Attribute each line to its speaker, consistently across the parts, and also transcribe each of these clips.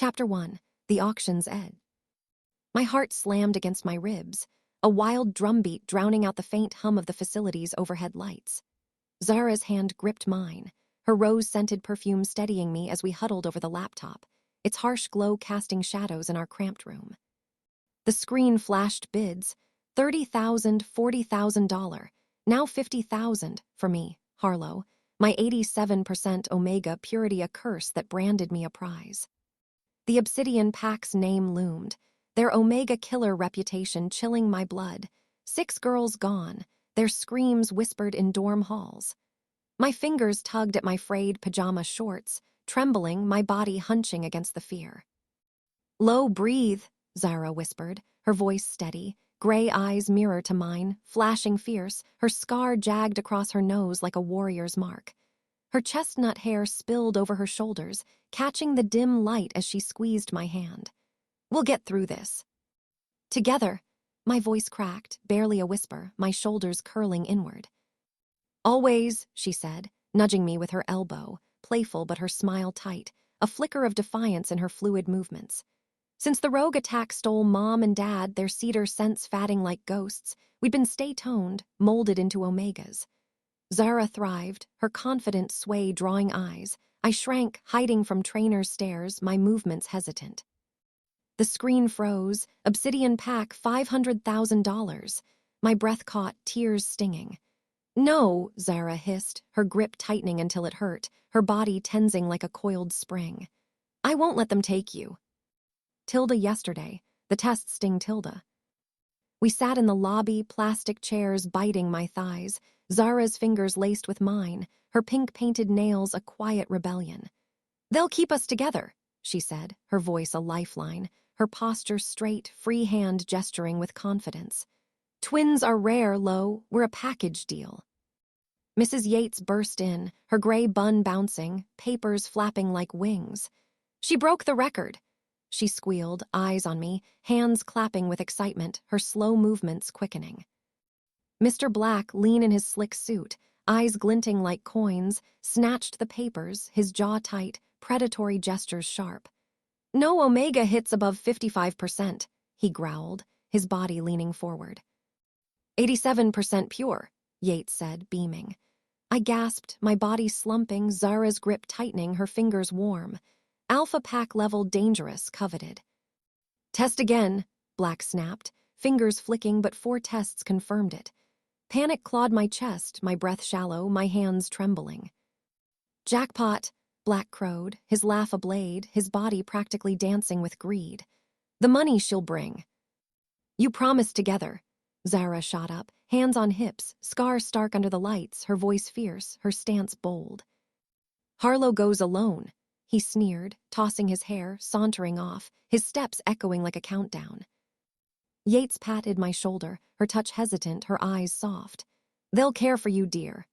Speaker 1: Chapter 1. The Auction's Edge. My heart slammed against my ribs, a wild drumbeat drowning out the faint hum of the facility's overhead lights. Zara's hand gripped mine, her rose-scented perfume steadying me as we huddled over the laptop, its harsh glow casting shadows in our cramped room. The screen flashed bids, $30,000, $40,000, now $50,000 for me, Harlow, my 87% Omega purity a curse that branded me a prize. The Obsidian pack's name loomed, their Omega killer reputation chilling my blood. 6 girls gone, their screams whispered in dorm halls. My fingers tugged at my frayed pajama shorts, trembling, my body hunching against the fear. "Low, breathe," Zara whispered, her voice steady, gray eyes mirror to mine, flashing fierce, her scar jagged across her nose like a warrior's mark. Her chestnut hair spilled over her shoulders, catching the dim light as she squeezed my hand. "We'll get through this." "Together," my voice cracked, barely a whisper, my shoulders curling inward. "Always," she said, nudging me with her elbow, playful but her smile tight, a flicker of defiance in her fluid movements. Since the rogue attack stole Mom and Dad, their cedar scents fatting like ghosts, we'd been stay-toned, molded into Omegas. Zara thrived, her confident sway drawing eyes. I shrank, hiding from trainer's stares, my movements hesitant. The screen froze, Obsidian pack $500,000. My breath caught, tears stinging. "No," Zara hissed, her grip tightening until it hurt, her body tensing like a coiled spring. "I won't let them take you." Tilda yesterday, the tests sting Tilda. We sat in the lobby, plastic chairs biting my thighs, Zara's fingers laced with mine, her pink-painted nails a quiet rebellion. "They'll keep us together," she said, her voice a lifeline, her posture straight, free hand gesturing with confidence. "Twins are rare, Lo, we're a package deal." Mrs. Yates burst in, her gray bun bouncing, papers flapping like wings. "She broke the record," she squealed, eyes on me, hands clapping with excitement, her slow movements quickening. Mr. Black, lean in his slick suit, eyes glinting like coins, snatched the papers, his jaw tight, predatory gestures sharp. "No Omega hits above 55%, he growled, his body leaning forward. 87% pure, Yates said, beaming. I gasped, my body slumping, Zara's grip tightening, her fingers warm. Alpha pack level dangerous, coveted. "Test again," Black snapped, fingers flicking, but 4 tests confirmed it. Panic clawed my chest, my breath shallow, my hands trembling. "Jackpot," Black crowed, his laugh ablade, his body practically dancing with greed. "The money she'll bring." "You promised together." Zara shot up, hands on hips, scar stark under the lights, her voice fierce, her stance bold. "Harlow goes alone," he sneered, tossing his hair, sauntering off, his steps echoing like a countdown. Yates patted my shoulder, her touch hesitant, her eyes soft. "They'll care for you, dear."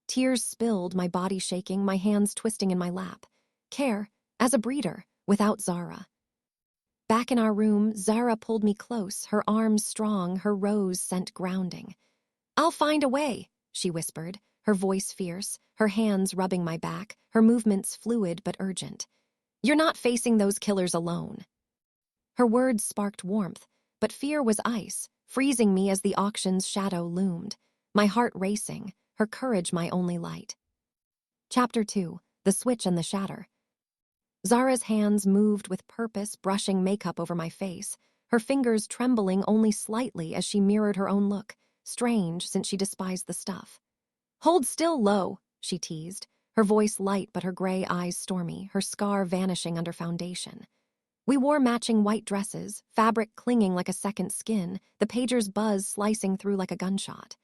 Speaker 1: Tears spilled, my body shaking, my hands twisting in my lap. Care, as a breeder, without Zara. Back in our room, Zara pulled me close, her arms strong, her rose scent grounding. "I'll find a way," she whispered, her voice fierce, her hands rubbing my back, her movements fluid but urgent. "You're not facing those killers alone." Her words sparked warmth, but fear was ice, freezing me as the auction's shadow loomed, my heart racing, her courage my only light. Chapter 2. The Switch and the Shatter. Zara's hands moved with purpose, brushing makeup over my face, her fingers trembling only slightly as she mirrored her own look, strange since she despised the stuff. "Hold still, Lo," she teased, her voice light but her gray eyes stormy, her scar vanishing under foundation. We wore matching white dresses, fabric clinging like a second skin, the pager's buzz slicing through like a gunshot.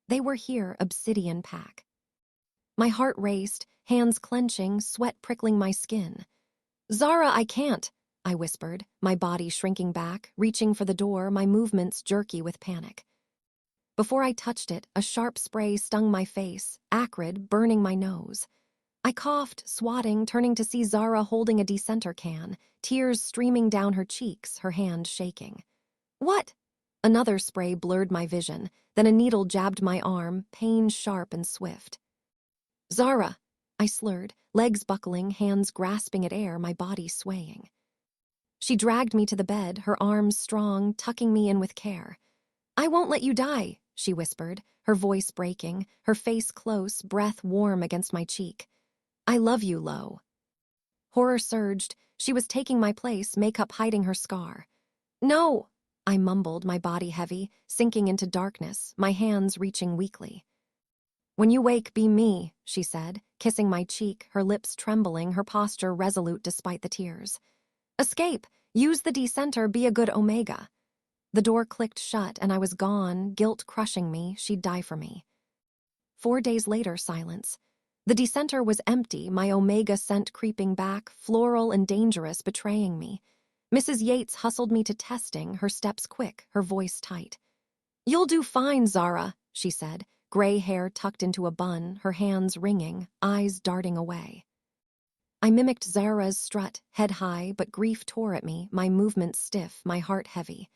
Speaker 1: They were here, Obsidian pack. My heart raced, hands clenching, sweat prickling my skin. "Zara, I can't," I whispered, my body shrinking back, reaching for the door, my movements jerky with panic. Before I touched it, a sharp spray stung my face, acrid, burning my nose. I coughed, swatting, turning to see Zara holding a decenter can, tears streaming down her cheeks, her hand shaking. "What?" Another spray blurred my vision, then a needle jabbed my arm, pain sharp and swift. "Zara," I slurred, legs buckling, hands grasping at air, my body swaying. She dragged me to the bed, her arms strong, tucking me in with care. "I won't let you die," she whispered, her voice breaking, her face close, breath warm against my cheek. "I love you, Lo." Horror surged. She was taking my place, makeup hiding her scar. "No!" I mumbled, my body heavy, sinking into darkness, my hands reaching weakly. "When you wake, be me," she said, kissing my cheek, her lips trembling, her posture resolute despite the tears. "Escape! Use the decenter, be a good Omega." The door clicked shut and I was gone, guilt crushing me, she'd die for me. 4 days later, silence. The decenter was empty, my Omega scent creeping back, floral and dangerous, betraying me. Mrs. Yates hustled me to testing, her steps quick, her voice tight. "You'll do fine, Zara," she said, gray hair tucked into a bun, her hands wringing, eyes darting away. I mimicked Zara's strut, head high, but grief tore at me, my movements stiff, my heart heavy.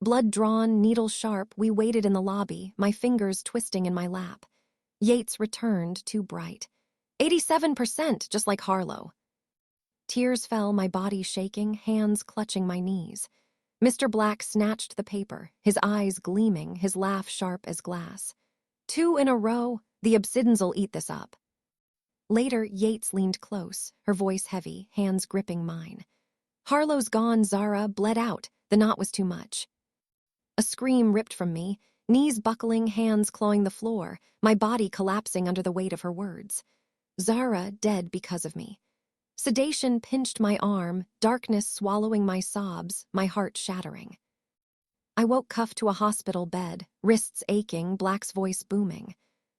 Speaker 1: Blood drawn, needle sharp, we waited in the lobby, my fingers twisting in my lap. Yates returned, too bright. 87%, just like Harlow. Tears fell, my body shaking, hands clutching my knees. Mr. Black snatched the paper, his eyes gleaming, his laugh sharp as glass. 2 in a row, the Obsidians'll eat this up. Later, Yates leaned close, her voice heavy, hands gripping mine. "Harlow's gone, Zara, bled out, the knot was too much." A scream ripped from me, knees buckling, hands clawing the floor, my body collapsing under the weight of her words. Zara dead because of me. Sedation pinched my arm, darkness swallowing my sobs, my heart shattering. I woke cuffed to a hospital bed, wrists aching, Black's voice booming.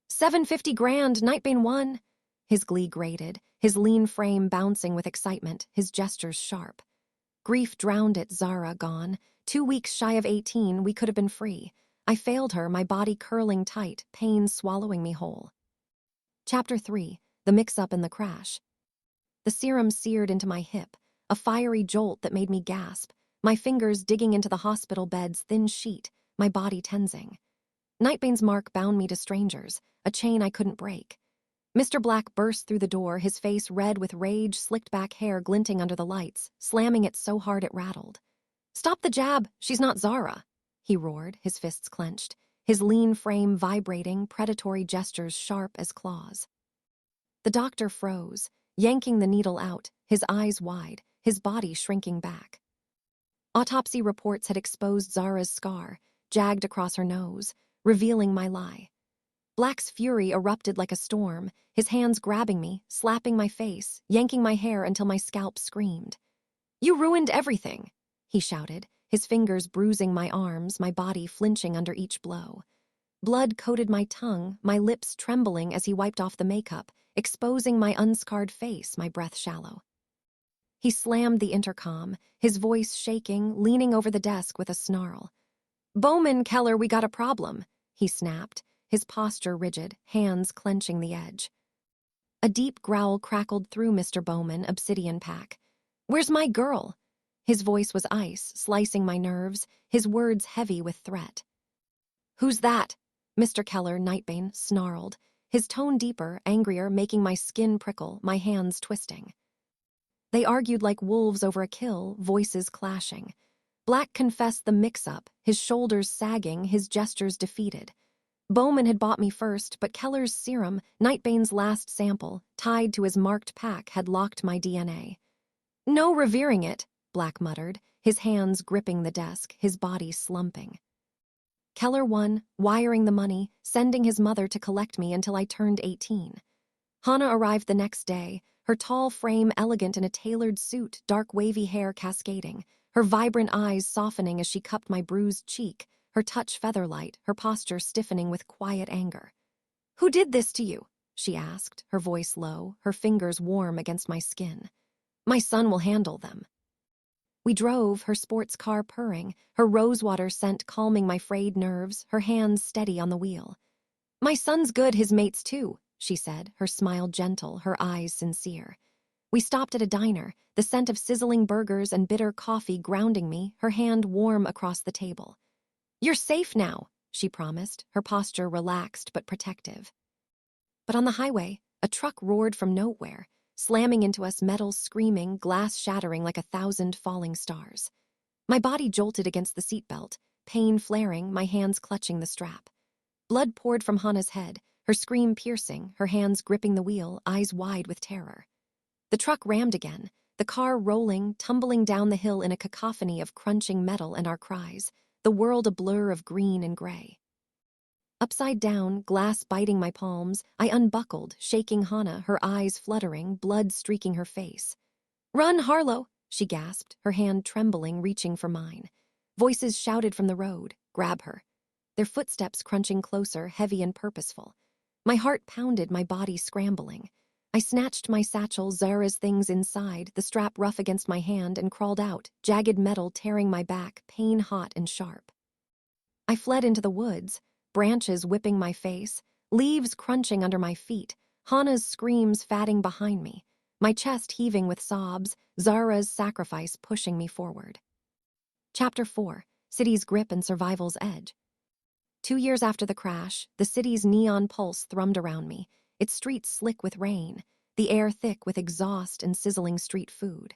Speaker 1: $750 grand, Nightbane won." His glee grated, his lean frame bouncing with excitement, his gestures sharp. Grief drowned it, Zara gone. 2 weeks shy of 18, we could have been free. I failed her, my body curling tight, pain swallowing me whole. Chapter 3, The Mix-Up and the Crash. The serum seared into my hip, a fiery jolt that made me gasp, my fingers digging into the hospital bed's thin sheet, my body tensing. Nightbane's mark bound me to strangers, a chain I couldn't break. Mr. Black burst through the door, his face red with rage, slicked back hair glinting under the lights, slamming it so hard it rattled. "Stop the jab, she's not Zara," he roared, his fists clenched, his lean frame vibrating, predatory gestures sharp as claws. The doctor froze, yanking the needle out, his eyes wide, his body shrinking back. Autopsy reports had exposed Zara's scar, jagged across her nose, revealing my lie. Black's fury erupted like a storm, his hands grabbing me, slapping my face, yanking my hair until my scalp screamed. "You ruined everything," he shouted, his fingers bruising my arms, my body flinching under each blow. Blood coated my tongue, my lips trembling as he wiped off the makeup, exposing my unscarred face, my breath shallow. He slammed the intercom, his voice shaking, leaning over the desk with a snarl. "Bowman, Keller, we got a problem," he snapped, his posture rigid, hands clenching the edge. A deep growl crackled through Mr. Bowman, Obsidian pack. "Where's my girl?" His voice was ice, slicing my nerves, his words heavy with threat. "Who's that?" Mr. Keller, Nightbane, snarled, his tone deeper, angrier, making my skin prickle, my hands twisting. They argued like wolves over a kill, voices clashing. Black confessed the mix-up, his shoulders sagging, his gestures defeated. Bowman had bought me first, but Keller's serum, Nightbane's last sample, tied to his marked pack, had locked my DNA. "No revering it," Black muttered, his hands gripping the desk, his body slumping. Keller won, wiring the money, sending his mother to collect me until I turned 18. Hannah arrived the next day, her tall frame elegant in a tailored suit, dark wavy hair cascading, her vibrant eyes softening as she cupped my bruised cheek, her touch featherlight, her posture stiffening with quiet anger. "Who did this to you?" she asked, her voice low, her fingers warm against my skin. "My son will handle them." We drove, her sports car purring, her rosewater scent calming my frayed nerves, her hands steady on the wheel. "My son's good, his mate's too," she said, her smile gentle, her eyes sincere. We stopped at a diner, the scent of sizzling burgers and bitter coffee grounding me, her hand warm across the table. "You're safe now," she promised, her posture relaxed but protective. But on the highway, a truck roared from nowhere, slamming into us, metal screaming, glass shattering like 1,000 falling stars. My body jolted against the seatbelt, pain flaring, my hands clutching the strap. Blood poured from Hana's head, her scream piercing, her hands gripping the wheel, eyes wide with terror. The truck rammed again, the car rolling, tumbling down the hill in a cacophony of crunching metal and our cries, the world a blur of green and gray. Upside down, glass biting my palms, I unbuckled, shaking Hana, her eyes fluttering, blood streaking her face. "Run, Harlow!" she gasped, her hand trembling, reaching for mine. Voices shouted from the road, "Grab her." Their footsteps crunching closer, heavy and purposeful. My heart pounded, my body scrambling. I snatched my satchel, Zara's things inside, the strap rough against my hand, and crawled out, jagged metal tearing my back, pain hot and sharp. I fled into the woods, branches whipping my face, leaves crunching under my feet, Hana's screams fatting behind me, my chest heaving with sobs, Zara's sacrifice pushing me forward. Chapter 4, City's Grip and Survival's Edge. 2 years after the crash, the city's neon pulse thrummed around me, its streets slick with rain, the air thick with exhaust and sizzling street food.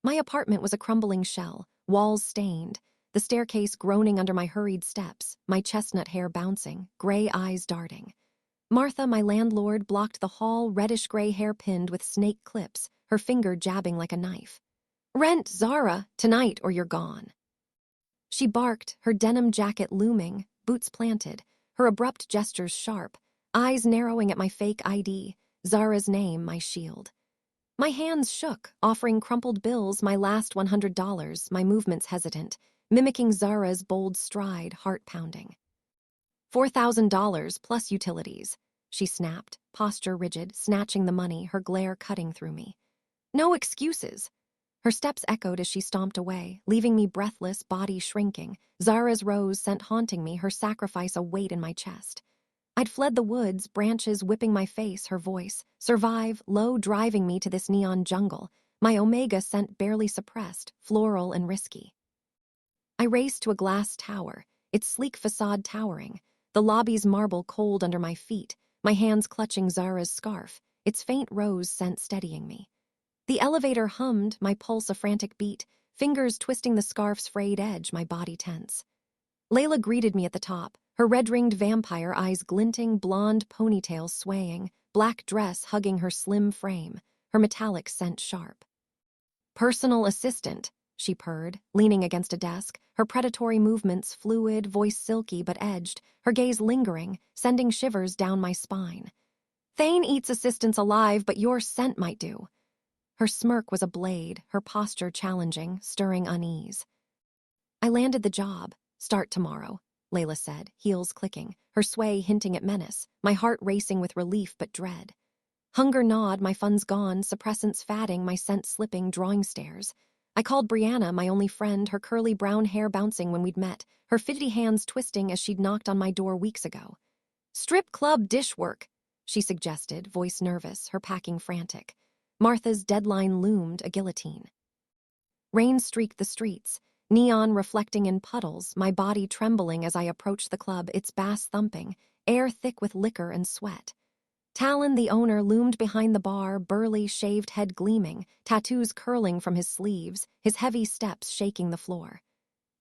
Speaker 1: My apartment was a crumbling shell, walls stained, the staircase groaning under my hurried steps, my chestnut hair bouncing, gray eyes darting. Martha, my landlord, blocked the hall, reddish-gray hair pinned with snake clips, her finger jabbing like a knife. "Rent, Zara, tonight or you're gone." She barked, her denim jacket looming, boots planted, her abrupt gestures sharp, eyes narrowing at my fake ID, Zara's name my shield. My hands shook, offering crumpled bills, my last $100, my movements hesitant, mimicking Zara's bold stride, heart-pounding. $4,000 plus utilities, she snapped, posture rigid, snatching the money, her glare cutting through me. No excuses. Her steps echoed as she stomped away, leaving me breathless, body shrinking, Zara's rose scent haunting me, her sacrifice a weight in my chest. I'd fled the woods, branches whipping my face, her voice, survive, low driving me to this neon jungle, my omega scent barely suppressed, floral and risky. I raced to a glass tower, its sleek facade towering, the lobby's marble cold under my feet, my hands clutching Zara's scarf, its faint rose scent steadying me. The elevator hummed, my pulse a frantic beat, fingers twisting the scarf's frayed edge, my body tense. Layla greeted me at the top, her red-ringed vampire eyes glinting, blonde ponytail swaying, black dress hugging her slim frame, her metallic scent sharp. "Personal assistant," she purred, leaning against a desk, her predatory movements fluid, voice silky but edged, her gaze lingering, sending shivers down my spine. "Fain eats assistants alive, but your scent might do." Her smirk was a blade, her posture challenging, stirring unease. "I landed the job. Start tomorrow," Layla said, heels clicking, her sway hinting at menace, my heart racing with relief but dread. Hunger gnawed, my funds gone, suppressants fatting, my scent slipping, drawing stares. I called Brianna, my only friend, her curly brown hair bouncing when we'd met, her fidgety hands twisting as she'd knocked on my door weeks ago. "Strip club dishwork," she suggested, voice nervous, her packing frantic. Martha's deadline loomed, a guillotine. Rain streaked the streets, neon reflecting in puddles, my body trembling as I approached the club, its bass thumping, air thick with liquor and sweat. Talon, the owner, loomed behind the bar, burly, shaved head gleaming, tattoos curling from his sleeves, his heavy steps shaking the floor.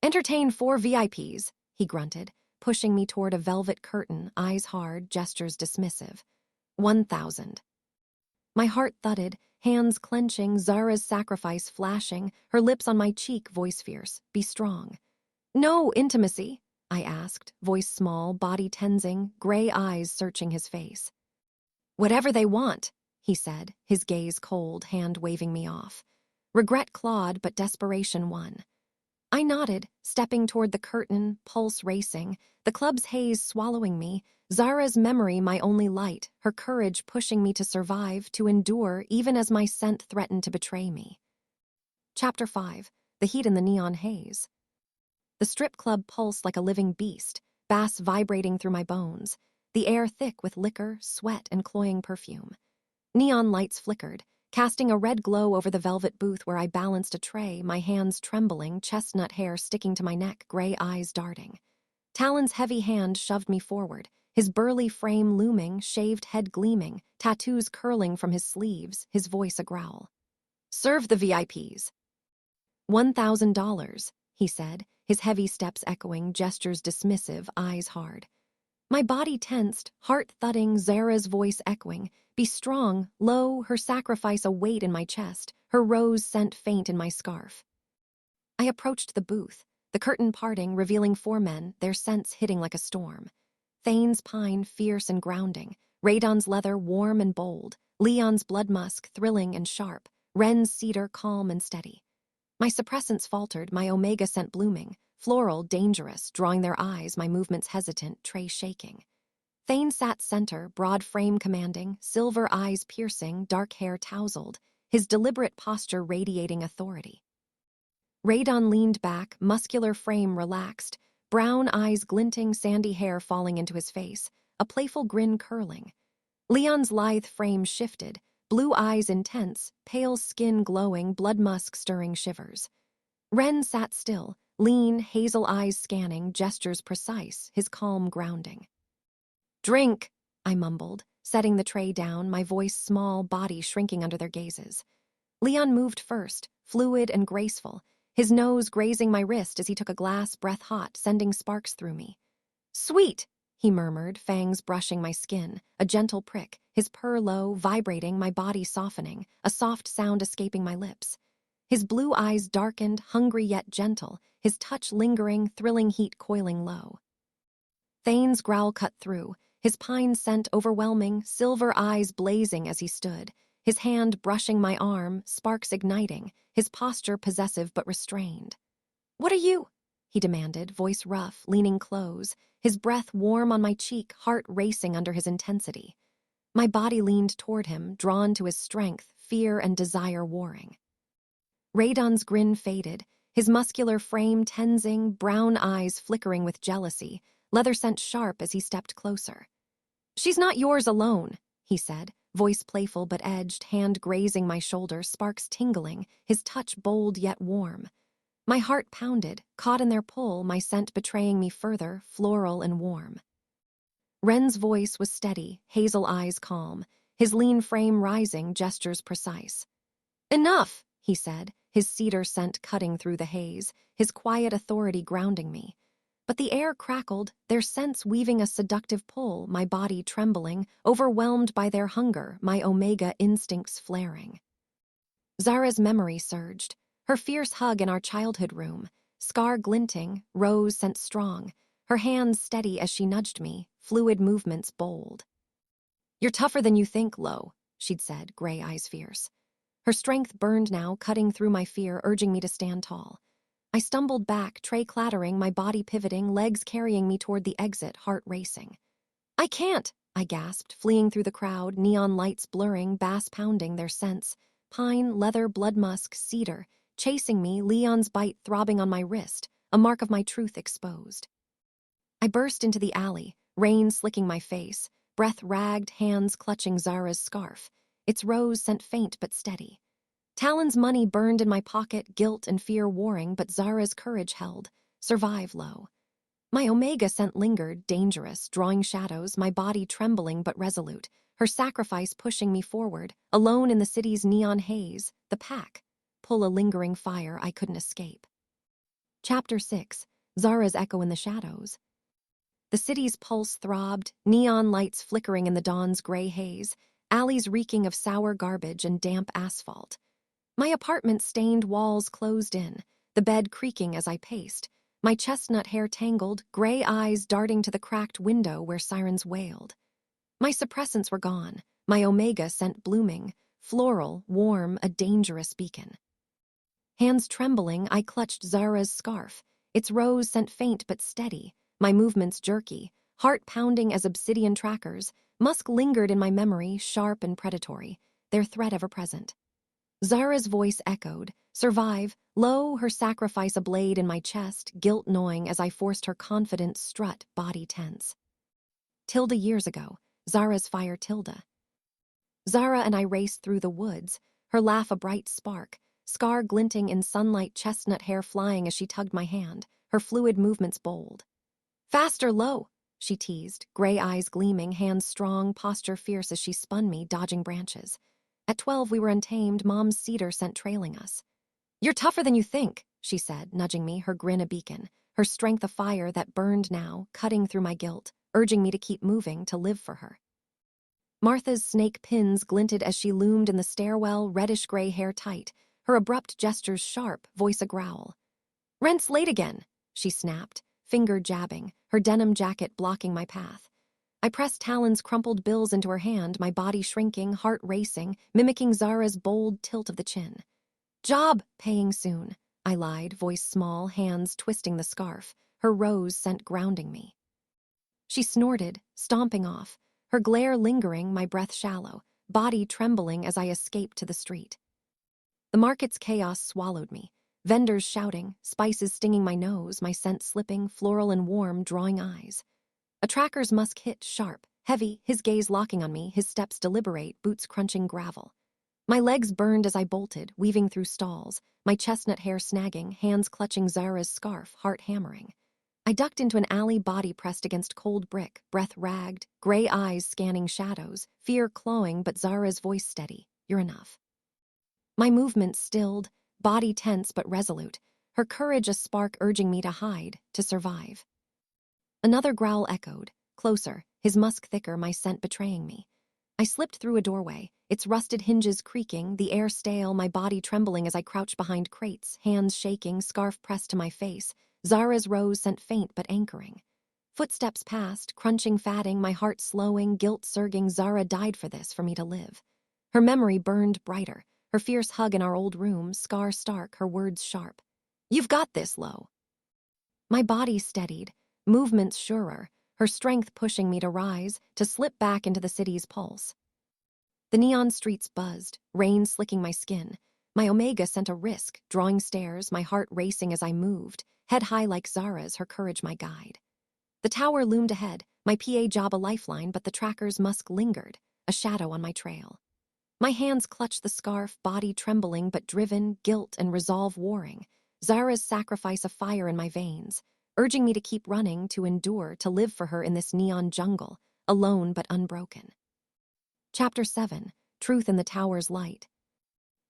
Speaker 1: "Entertain 4 VIPs, he grunted, pushing me toward a velvet curtain, eyes hard, gestures dismissive. 1,000. My heart thudded, hands clenching, Zara's sacrifice flashing, her lips on my cheek, voice fierce, "Be strong." "No intimacy?" I asked, voice small, body tensing, gray eyes searching his face. "Whatever they want," he said, his gaze cold, hand waving me off. Regret clawed, but desperation won. I nodded, stepping toward the curtain, pulse racing, the club's haze swallowing me, Zara's memory my only light, her courage pushing me to survive, to endure, even as my scent threatened to betray me. Chapter 5, The Heat in the Neon Haze. The strip club pulsed like a living beast, bass vibrating through my bones, the air thick with liquor, sweat, and cloying perfume. Neon lights flickered, casting a red glow over the velvet booth where I balanced a tray, my hands trembling, chestnut hair sticking to my neck, gray eyes darting. Talon's heavy hand shoved me forward, his burly frame looming, shaved head gleaming, tattoos curling from his sleeves, his voice a growl. "Serve the VIPs." $1,000, he said, his heavy steps echoing, gestures dismissive, eyes hard. My body tensed, heart thudding, Zara's voice echoing. Be strong, lo, her sacrifice a weight in my chest, her rose scent faint in my scarf. I approached the booth, the curtain parting, revealing 4 men, their scents hitting like a storm. Fain's pine, fierce and grounding, Radon's leather, warm and bold, Leon's blood musk, thrilling and sharp, Ren's cedar, calm and steady. My suppressants faltered, my omega scent blooming, floral, dangerous, drawing their eyes, my movements hesitant, tray shaking. Fain sat center, broad frame commanding, silver eyes piercing, dark hair tousled, his deliberate posture radiating authority. Radon leaned back, muscular frame relaxed, brown eyes glinting, sandy hair falling into his face, a playful grin curling. Leon's lithe frame shifted, blue eyes intense, pale skin glowing, blood musk stirring shivers. Ren sat still, lean, hazel eyes scanning, gestures precise, his calm grounding. "Drink," I mumbled, setting the tray down, my voice small, body shrinking under their gazes. Leon moved first, fluid and graceful, his nose grazing my wrist as he took a glass, breath hot, sending sparks through me. "Sweet," he murmured, fangs brushing my skin, a gentle prick, his purr low, vibrating, my body softening, a soft sound escaping my lips. His blue eyes darkened, hungry yet gentle, his touch lingering, thrilling heat coiling low. Thane's growl cut through, his pine scent overwhelming, silver eyes blazing as he stood, his hand brushing my arm, sparks igniting, his posture possessive but restrained. "What are you?" he demanded, voice rough, leaning close, his breath warm on my cheek, heart racing under his intensity. My body leaned toward him, drawn to his strength, fear and desire warring. Radon's grin faded, his muscular frame tensing, brown eyes flickering with jealousy, leather scent sharp as he stepped closer. "She's not yours alone," he said, voice playful but edged, hand grazing my shoulder, sparks tingling, his touch bold yet warm. My heart pounded, caught in their pull, my scent betraying me further, floral and warm. Ren's voice was steady, hazel eyes calm, his lean frame rising, gestures precise. "Enough," he said, his cedar scent cutting through the haze, his quiet authority grounding me. But the air crackled, their scents weaving a seductive pull, my body trembling, overwhelmed by their hunger, my omega instincts flaring. Zara's memory surged, her fierce hug in our childhood room, scar glinting, rose scent strong, her hands steady as she nudged me, fluid movements bold. "You're tougher than you think, Lo," she'd said, gray eyes fierce. Her strength burned now, cutting through my fear, urging me to stand tall. I stumbled back, tray clattering, my body pivoting, legs carrying me toward the exit, heart racing. "I can't," I gasped, fleeing through the crowd, neon lights blurring, bass pounding their scents, pine, leather, blood musk, cedar, chasing me, Leon's bite throbbing on my wrist, a mark of my truth exposed. I burst into the alley, rain slicking my face, breath ragged, hands clutching Zara's scarf, its rose scent faint but steady. Talon's money burned in my pocket, guilt and fear warring, but Zara's courage held. Survive, Lo. My omega scent lingered, dangerous, drawing shadows, my body trembling but resolute, her sacrifice pushing me forward, alone in the city's neon haze, the pack, pull a lingering fire I couldn't escape. Chapter 6, Zara's Echo in the Shadows. The city's pulse throbbed, neon lights flickering in the dawn's gray haze, alleys reeking of sour garbage and damp asphalt. My apartment's stained walls closed in, the bed creaking as I paced, my chestnut hair tangled, gray eyes darting to the cracked window where sirens wailed. My suppressants were gone, my omega scent blooming, floral, warm, a dangerous beacon. Hands trembling, I clutched Zara's scarf, its rose scent faint but steady, my movements jerky, heart pounding as obsidian trackers, musk lingered in my memory, sharp and predatory, their threat ever present. Zara's voice echoed, survive, lo, her sacrifice a blade in my chest, guilt gnawing as I forced her confident strut, body tense. Tilda years ago, Zara's fire Tilda. Zara and I raced through the woods, her laugh a bright spark, scar glinting in sunlight, chestnut hair flying as she tugged my hand, her fluid movements bold. "Faster, Lo," she teased, gray eyes gleaming, hands strong, posture fierce as she spun me, dodging branches. At 12, we were untamed, Mom's cedar scent trailing us. You're tougher than you think, she said, nudging me, her grin a beacon, her strength a fire that burned now, cutting through my guilt, urging me to keep moving, to live for her. Martha's snake pins glinted as she loomed in the stairwell, reddish-gray hair tight, her abrupt gestures sharp, voice a growl. Rent's late again, she snapped, finger jabbing, her denim jacket blocking my path. I pressed Talon's crumpled bills into her hand, my body shrinking, heart racing, mimicking Zara's bold tilt of the chin. Job paying soon, I lied, voice small, hands twisting the scarf, her rose scent grounding me. She snorted, stomping off, her glare lingering, my breath shallow, body trembling as I escaped to the street. The market's chaos swallowed me. Vendors shouting, spices stinging my nose, my scent slipping, floral and warm, drawing eyes. A tracker's musk hit, sharp, heavy, his gaze locking on me, his steps deliberate, boots crunching gravel. My legs burned as I bolted, weaving through stalls, my chestnut hair snagging, hands clutching Zara's scarf, heart hammering. I ducked into an alley, body pressed against cold brick, breath ragged, gray eyes scanning shadows, fear clawing, but Zara's voice steady. You're enough. My movements stilled, body tense but resolute, her courage a spark urging me to hide, to survive. Another growl echoed, closer, his musk thicker, my scent betraying me. I slipped through a doorway, its rusted hinges creaking, the air stale, my body trembling as I crouched behind crates, hands shaking, scarf pressed to my face. Zara's rose scent faint but anchoring. Footsteps passed, crunching, fatting, my heart slowing, guilt surging. Zara died for this, for me to live. Her memory burned brighter, her fierce hug in our old room, scar stark, her words sharp. You've got this, Lo. My body steadied, movements surer, her strength pushing me to rise, to slip back into the city's pulse. The neon streets buzzed, rain slicking my skin. My Omega sent a risk, drawing stares, my heart racing as I moved, head high like Zara's, her courage my guide. The tower loomed ahead, my PA job a lifeline, but the tracker's musk lingered, a shadow on my trail. My hands clutched the scarf, body trembling but driven, guilt and resolve warring. Zara's sacrifice a fire in my veins, urging me to keep running, to endure, to live for her in this neon jungle, alone but unbroken. Chapter 7, Truth in the Tower's Light.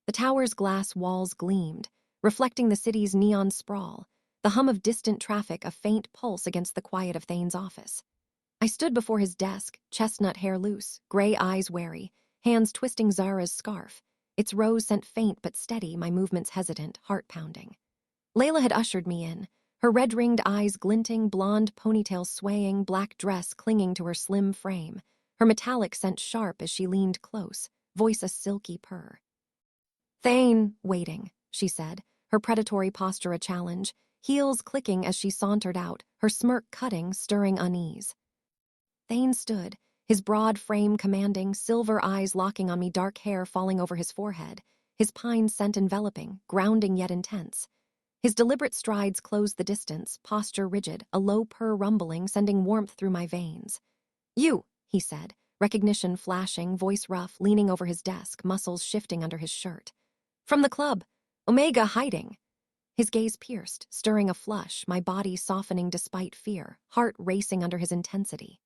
Speaker 1: The tower's glass walls gleamed, reflecting the city's neon sprawl, the hum of distant traffic a faint pulse against the quiet of Thane's office. I stood before his desk, chestnut hair loose, gray eyes wary, hands twisting Zara's scarf, its rose scent faint but steady, my movements hesitant, heart pounding. Layla had ushered me in, her red-ringed eyes glinting, blonde ponytail swaying, black dress clinging to her slim frame, her metallic scent sharp as she leaned close, voice a silky purr. Thane, waiting, she said, her predatory posture a challenge, heels clicking as she sauntered out, her smirk cutting, stirring unease. Thane stood, his broad frame commanding, silver eyes locking on me, dark hair falling over his forehead, his pine scent enveloping, grounding yet intense. His deliberate strides closed the distance, posture rigid, a low purr rumbling, sending warmth through my veins. You, he said, recognition flashing, voice rough, leaning over his desk, muscles shifting under his shirt. From the club, Omega hiding. His gaze pierced, stirring a flush, my body softening despite fear, heart racing under his intensity.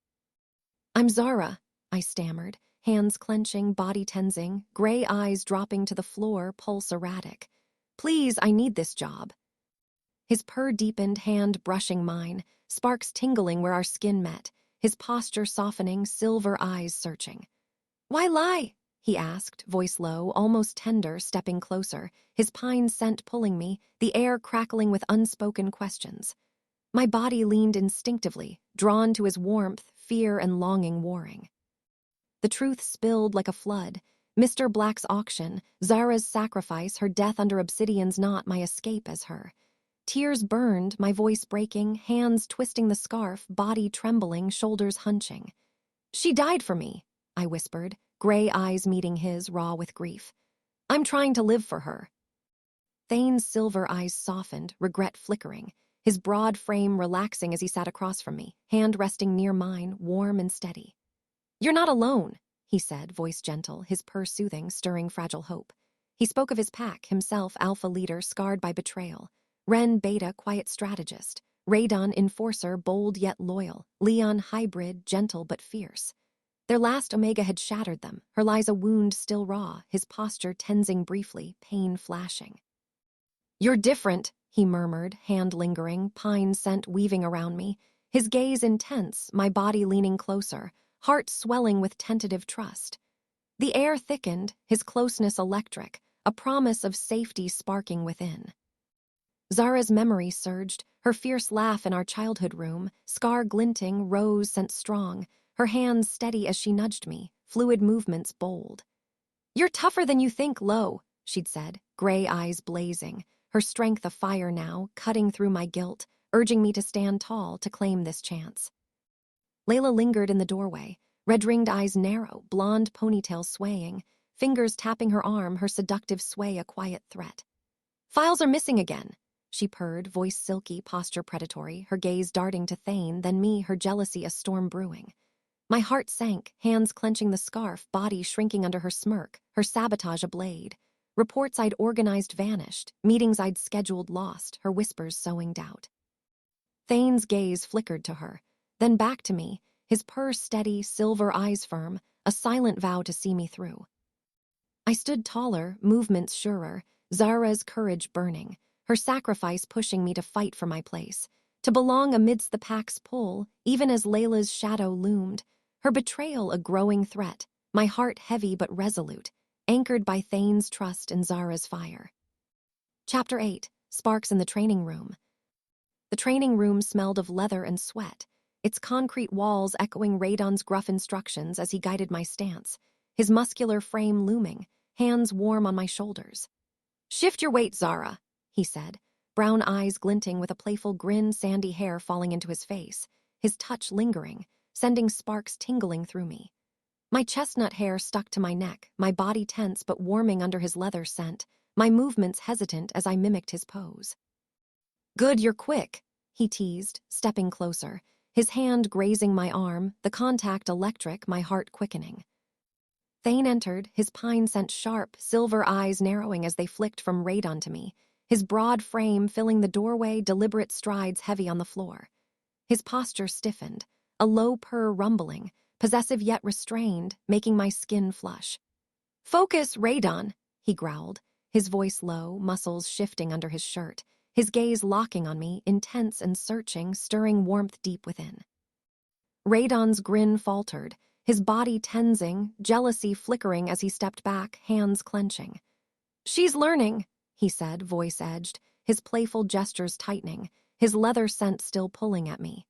Speaker 1: I'm Zara, I stammered, hands clenching, body tensing, gray eyes dropping to the floor, pulse erratic. Please, I need this job. His purr deepened, hand brushing mine, sparks tingling where our skin met, his posture softening, silver eyes searching. Why lie? He asked, voice low, almost tender, stepping closer, his pine scent pulling me, the air crackling with unspoken questions. My body leaned instinctively, drawn to his warmth, fear and longing warring. The truth spilled like a flood. Mr. Black's auction, Zara's sacrifice, her death under Obsidian's knot, my escape as her. Tears burned, my voice breaking, hands twisting the scarf, body trembling, shoulders hunching. She died for me, I whispered, gray eyes meeting his, raw with grief. I'm trying to live for her. Thane's silver eyes softened, regret flickering, his broad frame relaxing as he sat across from me, hand resting near mine, warm and steady. You're not alone, he said, voice gentle, his purr soothing, stirring fragile hope. He spoke of his pack, himself alpha leader scarred by betrayal, Ren beta quiet strategist, Radon enforcer, bold yet loyal. Leon hybrid, gentle but fierce. Their last Omega had shattered them, her Liza wound still raw, his posture tensing briefly, pain flashing. "You're different," he murmured, hand lingering, pine scent weaving around me, his gaze intense, my body leaning closer, heart swelling with tentative trust. The air thickened, his closeness electric, a promise of safety sparking within. Zara's memory surged, her fierce laugh in our childhood room, scar glinting, rose scent strong, her hands steady as she nudged me, fluid movements bold. "You're tougher than you think, Lo," she'd said, gray eyes blazing, her strength afire now, cutting through my guilt, urging me to stand tall to claim this chance. Layla lingered in the doorway, red-ringed eyes narrow, blonde ponytail swaying, fingers tapping her arm, her seductive sway a quiet threat. "Files are missing again," she purred, voice silky, posture predatory, her gaze darting to Fain, then me, her jealousy a storm brewing. My heart sank, hands clenching the scarf, body shrinking under her smirk, her sabotage a blade. Reports I'd organized vanished, meetings I'd scheduled lost, her whispers sowing doubt. Thane's gaze flickered to her, then back to me, his purr steady, silver eyes firm, a silent vow to see me through. I stood taller, movements surer, Zara's courage burning, her sacrifice pushing me to fight for my place, to belong amidst the pack's pull, even as Layla's shadow loomed, her betrayal a growing threat, my heart heavy but resolute, anchored by Thane's trust and Zara's fire. Chapter 8, Sparks in the Training Room. The training room smelled of leather and sweat, its concrete walls echoing Radon's gruff instructions as he guided my stance, his muscular frame looming, hands warm on my shoulders. "Shift your weight, Zara," he said, brown eyes glinting with a playful grin, sandy hair falling into his face, his touch lingering, sending sparks tingling through me. My chestnut hair stuck to my neck, my body tense but warming under his leather scent, my movements hesitant as I mimicked his pose. "Good, you're quick," he teased, stepping closer, his hand grazing my arm, the contact electric, my heart quickening. Thane entered, his pine scent sharp, silver eyes narrowing as they flicked from Radon to me, his broad frame filling the doorway, deliberate strides heavy on the floor. His posture stiffened, a low purr rumbling, possessive yet restrained, making my skin flush. "Focus, Radon," he growled, his voice low, muscles shifting under his shirt, his gaze locking on me, intense and searching, stirring warmth deep within. Radon's grin faltered, his body tensing, jealousy flickering as he stepped back, hands clenching. "She's learning," he said, voice edged, his playful gestures tightening, his leather scent still pulling at me.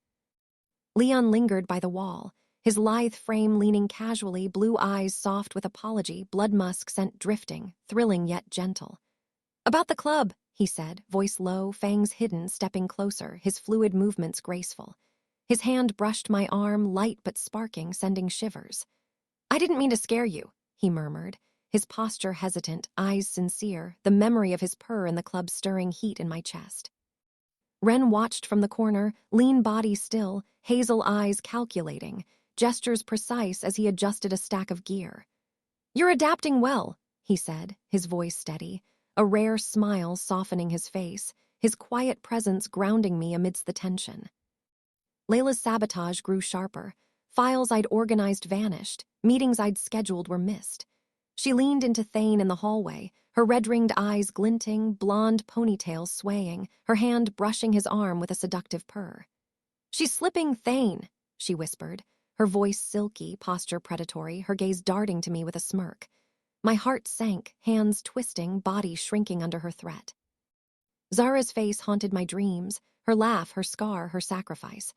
Speaker 1: Leon lingered by the wall, his lithe frame leaning casually, blue eyes soft with apology, blood musk scent drifting, thrilling yet gentle. "About the club," he said, voice low, fangs hidden, stepping closer, his fluid movements graceful. His hand brushed my arm, light but sparking, sending shivers. "I didn't mean to scare you," he murmured, his posture hesitant, eyes sincere, the memory of his purr in the club stirring heat in my chest. Ren watched from the corner, lean body still, hazel eyes calculating, gestures precise as he adjusted a stack of gear. "You're adapting well," he said, his voice steady, a rare smile softening his face, his quiet presence grounding me amidst the tension. Layla's sabotage grew sharper. Files I'd organized vanished, meetings I'd scheduled were missed. She leaned into Thane in the hallway, her red-ringed eyes glinting, blonde ponytail swaying, her hand brushing his arm with a seductive purr. "She's slipping, Thane," she whispered, her voice silky, posture predatory, her gaze darting to me with a smirk. My heart sank, hands twisting, body shrinking under her threat. Zara's face haunted my dreams, her laugh, her scar, her sacrifice.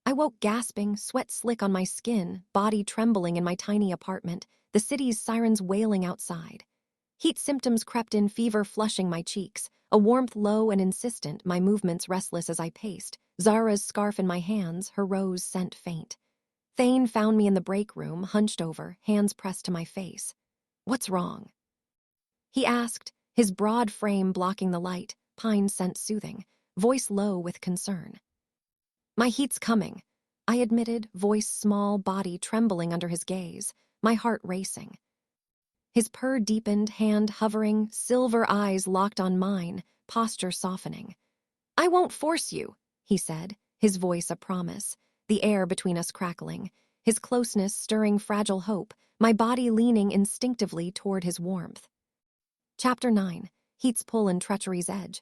Speaker 1: I woke gasping, sweat slick on my skin, body trembling in my tiny apartment, the city's sirens wailing outside. Heat symptoms crept in, fever flushing my cheeks, a warmth low and insistent, my movements restless as I paced, Zara's scarf in my hands, her rose scent faint. Thane found me in the break room, hunched over, hands pressed to my face. "What's wrong?" he asked, his broad frame blocking the light, pine scent soothing, voice low with concern. "My heat's coming," I admitted, voice small, body trembling under his gaze, my heart racing. His purr deepened, hand hovering, silver eyes locked on mine, posture softening. "I won't force you," he said, his voice a promise, the air between us crackling, his closeness stirring fragile hope, my body leaning instinctively toward his warmth. Chapter 9. Heat's Pull and Treachery's Edge.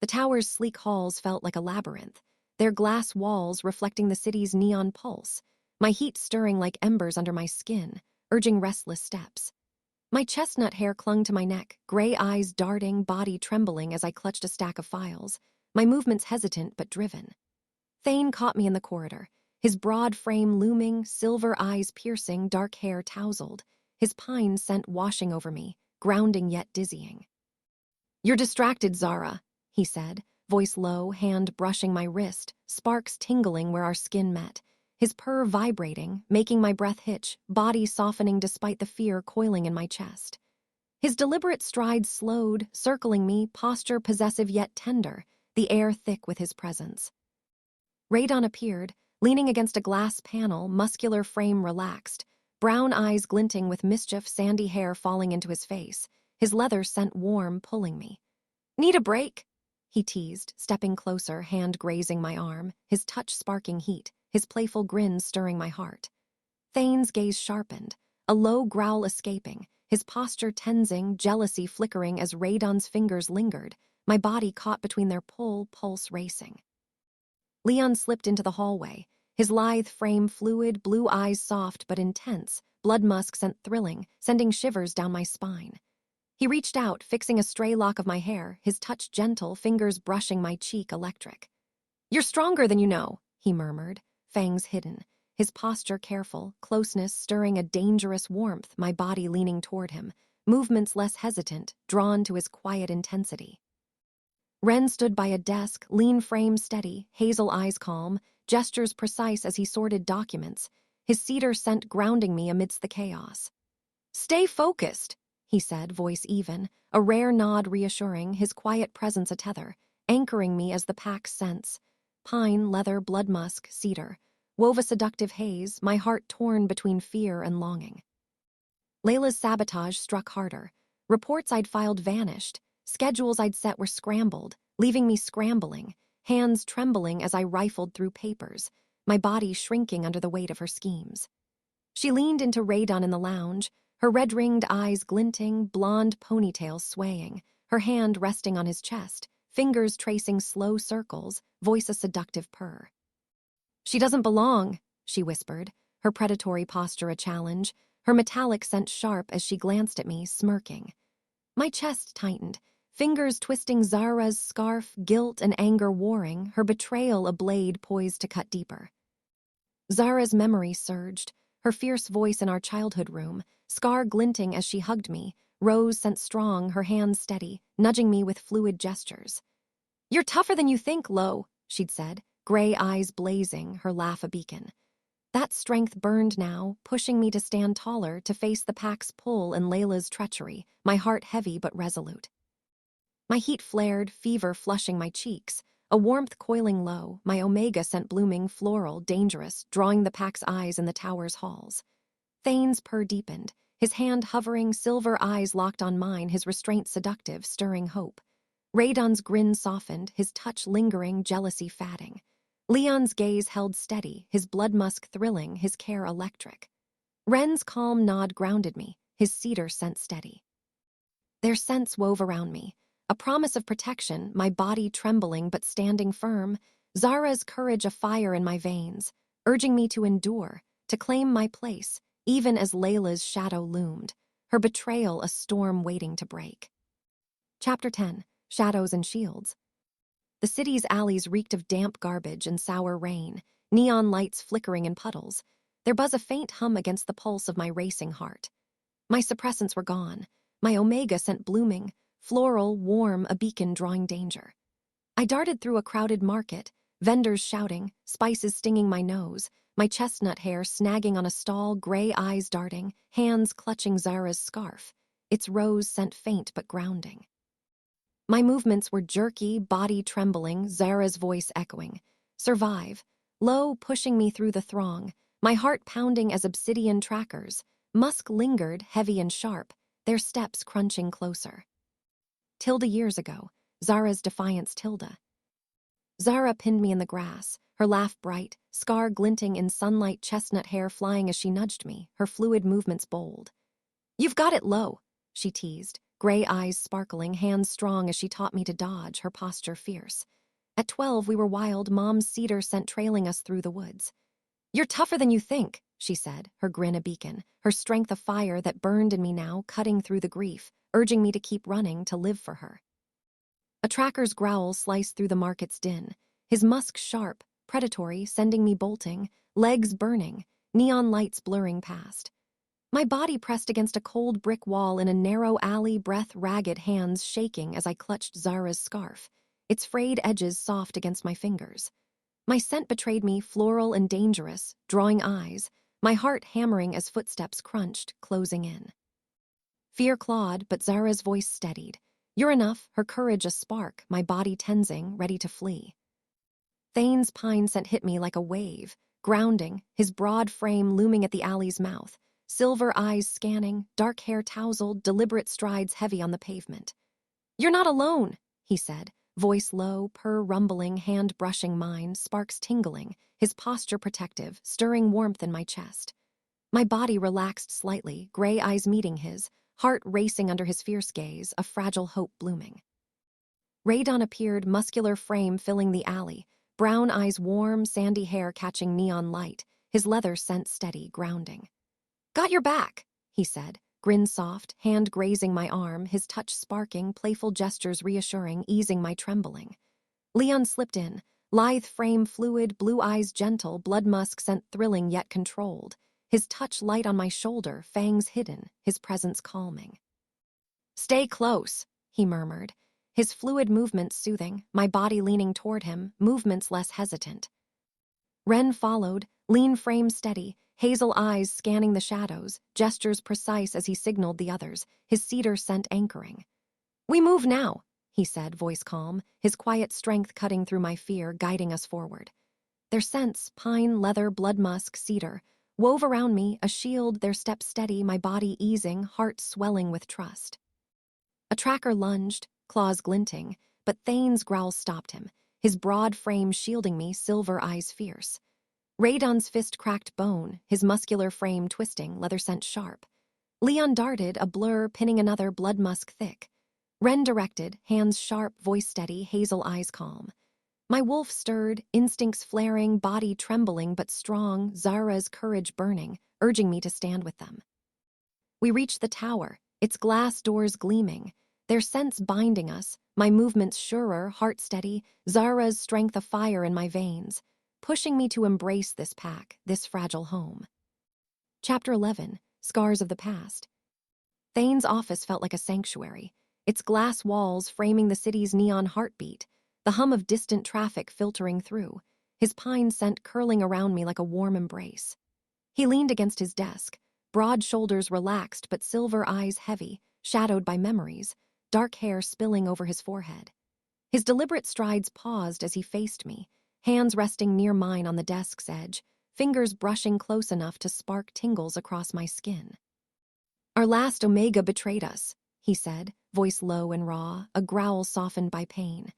Speaker 1: The tower's sleek halls felt like a labyrinth, their glass walls reflecting the city's neon pulse, my heat stirring like embers under my skin, urging restless steps. My chestnut hair clung to my neck, gray eyes darting, body trembling as I clutched a stack of files, my movements hesitant but driven. Fain caught me in the corridor, his broad frame looming, silver eyes piercing, dark hair tousled, his pine scent washing over me, grounding yet dizzying. "You're distracted, Zara," he said, voice low, hand brushing my wrist, sparks tingling where our skin met, his purr vibrating, making my breath hitch, body softening despite the fear coiling in my chest. His deliberate strides slowed, circling me, posture possessive yet tender, the air thick with his presence. Radon appeared, leaning against a glass panel, muscular frame relaxed, brown eyes glinting with mischief, sandy hair falling into his face, his leather scent warm, pulling me. "Need a break?" he teased, stepping closer, hand grazing my arm, his touch sparking heat, his playful grin stirring my heart. Fain's gaze sharpened, a low growl escaping, his posture tensing, jealousy flickering as Radon's fingers lingered, my body caught between their pull, pulse racing. Leon slipped into the hallway, his lithe frame fluid, blue eyes soft but intense, blood musk scent thrilling, sending shivers down my spine. He reached out, fixing a stray lock of my hair, his touch gentle, fingers brushing my cheek electric. "You're stronger than you know," he murmured, fangs hidden, his posture careful, closeness stirring a dangerous warmth, my body leaning toward him, movements less hesitant, drawn to his quiet intensity. Ren stood by a desk, lean frame steady, hazel eyes calm, gestures precise as he sorted documents, his cedar scent grounding me amidst the chaos. "Stay focused," he said, voice even, a rare nod reassuring, his quiet presence a tether, anchoring me as the pack's scents. Pine, leather, blood musk, cedar, wove a seductive haze, my heart torn between fear and longing. Layla's sabotage struck harder. Reports I'd filed vanished. Schedules I'd set were scrambled, leaving me scrambling, hands trembling as I rifled through papers, my body shrinking under the weight of her schemes. She leaned into Radon in the lounge, her red-ringed eyes glinting, blonde ponytail swaying, her hand resting on his chest, fingers tracing slow circles, voice a seductive purr. "She doesn't belong," she whispered, her predatory posture a challenge, her metallic scent sharp as she glanced at me, smirking. My chest tightened, fingers twisting Zara's scarf, guilt and anger warring, her betrayal a blade poised to cut deeper. Zara's memory surged, her fierce voice in our childhood room, scar glinting as she hugged me, rose scent strong, her hands steady, nudging me with fluid gestures. "You're tougher than you think, Lo," she'd said, gray eyes blazing, her laugh a beacon. That strength burned now, pushing me to stand taller, to face the pack's pull and Layla's treachery, my heart heavy but resolute. My heat flared, fever flushing my cheeks, a warmth coiling low, my omega scent blooming, floral, dangerous, drawing the pack's eyes in the tower's halls. Fain's purr deepened, his hand hovering, silver eyes locked on mine, his restraint seductive, stirring hope. Radon's grin softened, his touch lingering, jealousy fatting. Leon's gaze held steady, his blood musk thrilling, his care electric. Ren's calm nod grounded me, his cedar scent steady. Their scents wove around me, a promise of protection, my body trembling but standing firm, Zara's courage a fire in my veins, urging me to endure, to claim my place, even as Layla's shadow loomed, her betrayal a storm waiting to break. Chapter 10. Shadows and Shields. The city's alleys reeked of damp garbage and sour rain, neon lights flickering in puddles, their buzz a faint hum against the pulse of my racing heart. My suppressants were gone, my omega scent blooming, floral, warm, a beacon drawing danger. I darted through a crowded market, vendors shouting, spices stinging my nose, my chestnut hair snagging on a stall, gray eyes darting, hands clutching Zara's scarf, its rose scent faint but grounding. My movements were jerky, body trembling, Zara's voice echoing. "Survive," low pushing me through the throng, my heart pounding as obsidian trackers, musk lingered, heavy and sharp, their steps crunching closer. Tilda years ago, Zara's defiance Tilda. Zara pinned me in the grass, her laugh bright, scar glinting in sunlight, chestnut hair flying as she nudged me, her fluid movements bold. "You've got it low," she teased, gray eyes sparkling, hands strong as she taught me to dodge, her posture fierce. At 12, we were wild, Mom's cedar scent trailing us through the woods. "You're tougher than you think," she said, her grin a beacon, her strength a fire that burned in me now, cutting through the grief, urging me to keep running, to live for her. A tracker's growl sliced through the market's din, his musk sharp, predatory, sending me bolting, legs burning, neon lights blurring past. My body pressed against a cold brick wall in a narrow alley, breath ragged, hands shaking as I clutched Zara's scarf, its frayed edges soft against my fingers. My scent betrayed me, floral and dangerous, drawing eyes, my heart hammering as footsteps crunched, closing in. Fear clawed, but Zara's voice steadied. "You're enough," her courage a spark, my body tensing, ready to flee. Fain's pine scent hit me like a wave, grounding, his broad frame looming at the alley's mouth, silver eyes scanning, dark hair tousled, deliberate strides heavy on the pavement. "You're not alone," he said, voice low, purr rumbling, hand brushing mine, sparks tingling, his posture protective, stirring warmth in my chest. My body relaxed slightly, gray eyes meeting his, heart racing under his fierce gaze, a fragile hope blooming. Radon appeared, muscular frame filling the alley, brown eyes warm, sandy hair catching neon light, his leather scent steady, grounding. "Got your back," he said, grin soft, hand grazing my arm, his touch sparking, playful gestures reassuring, easing my trembling. Leon slipped in, lithe frame fluid, blue eyes gentle, blood musk scent thrilling yet controlled, his touch light on my shoulder, fangs hidden, his presence calming. "Stay close," he murmured, his fluid movements soothing, my body leaning toward him, movements less hesitant. Ren followed, lean frame steady, hazel eyes scanning the shadows, gestures precise as he signaled the others, his cedar scent anchoring. "We move now," he said, voice calm, his quiet strength cutting through my fear, guiding us forward. Their scents, pine, leather, blood musk, cedar, wove around me, a shield, their steps steady, my body easing, heart swelling with trust. A tracker lunged, claws glinting, but Thane's growl stopped him, his broad frame shielding me, silver eyes fierce. Radon's fist cracked bone, his muscular frame twisting, leather scent sharp. Leon darted, a blur, pinning another, blood musk thick. Ren directed, hands sharp, voice steady, hazel eyes calm. My wolf stirred, instincts flaring, body trembling but strong, Zara's courage burning, urging me to stand with them. We reached the tower, its glass doors gleaming, their scents binding us, my movements surer, heart steady, Zara's strength a fire in my veins, pushing me to embrace this pack, this fragile home. Chapter 11, Scars of the Past. Thane's office felt like a sanctuary, its glass walls framing the city's neon heartbeat, the hum of distant traffic filtering through, his pine scent curling around me like a warm embrace. He leaned against his desk, broad shoulders relaxed but silver eyes heavy, shadowed by memories, dark hair spilling over his forehead. His deliberate strides paused as he faced me, hands resting near mine on the desk's edge, fingers brushing close enough to spark tingles across my skin. "Our last Omega betrayed us," he said, voice low and raw, a growl softened by pain.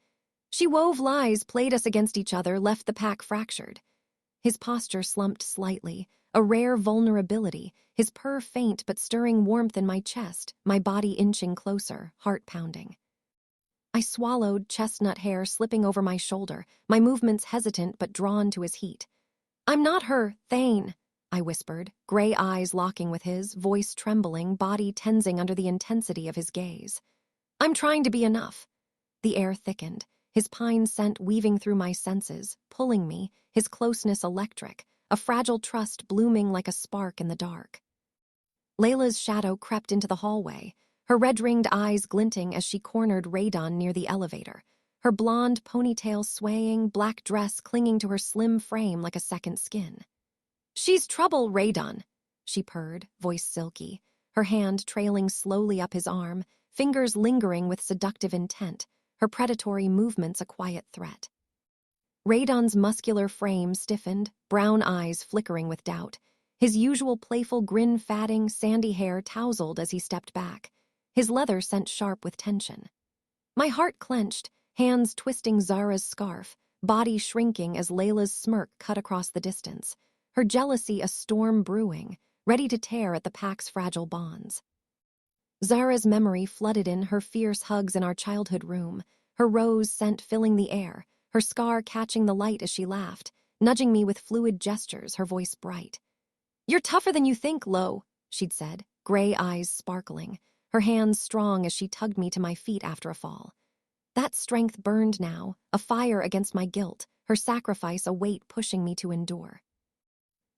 Speaker 1: "She wove lies, played us against each other, left the pack fractured." His posture slumped slightly, a rare vulnerability, his purr faint but stirring warmth in my chest, my body inching closer, heart pounding. I swallowed, chestnut hair slipping over my shoulder, my movements hesitant but drawn to his heat. "I'm not her, Thane," I whispered, gray eyes locking with his, voice trembling, body tensing under the intensity of his gaze. "I'm trying to be enough." The air thickened, his pine scent weaving through my senses, pulling me, his closeness electric, a fragile trust blooming like a spark in the dark. Layla's shadow crept into the hallway, her red-ringed eyes glinting as she cornered Radon near the elevator, her blonde ponytail swaying, black dress clinging to her slim frame like a second skin. "She's trouble, Radon," she purred, voice silky, her hand trailing slowly up his arm, fingers lingering with seductive intent, her predatory movements a quiet threat. Radon's muscular frame stiffened, brown eyes flickering with doubt, his usual playful grin fatting, sandy hair tousled as he stepped back, his leather scent sharp with tension. My heart clenched, hands twisting Zara's scarf, body shrinking as Layla's smirk cut across the distance, her jealousy a storm brewing, ready to tear at the pack's fragile bonds. Zara's memory flooded in, her fierce hugs in our childhood room, her rose scent filling the air, her scar catching the light as she laughed, nudging me with fluid gestures, her voice bright. "You're tougher than you think, Lo," she'd said, gray eyes sparkling, her hands strong as she tugged me to my feet after a fall. That strength burned now, a fire against my guilt, her sacrifice a weight pushing me to endure.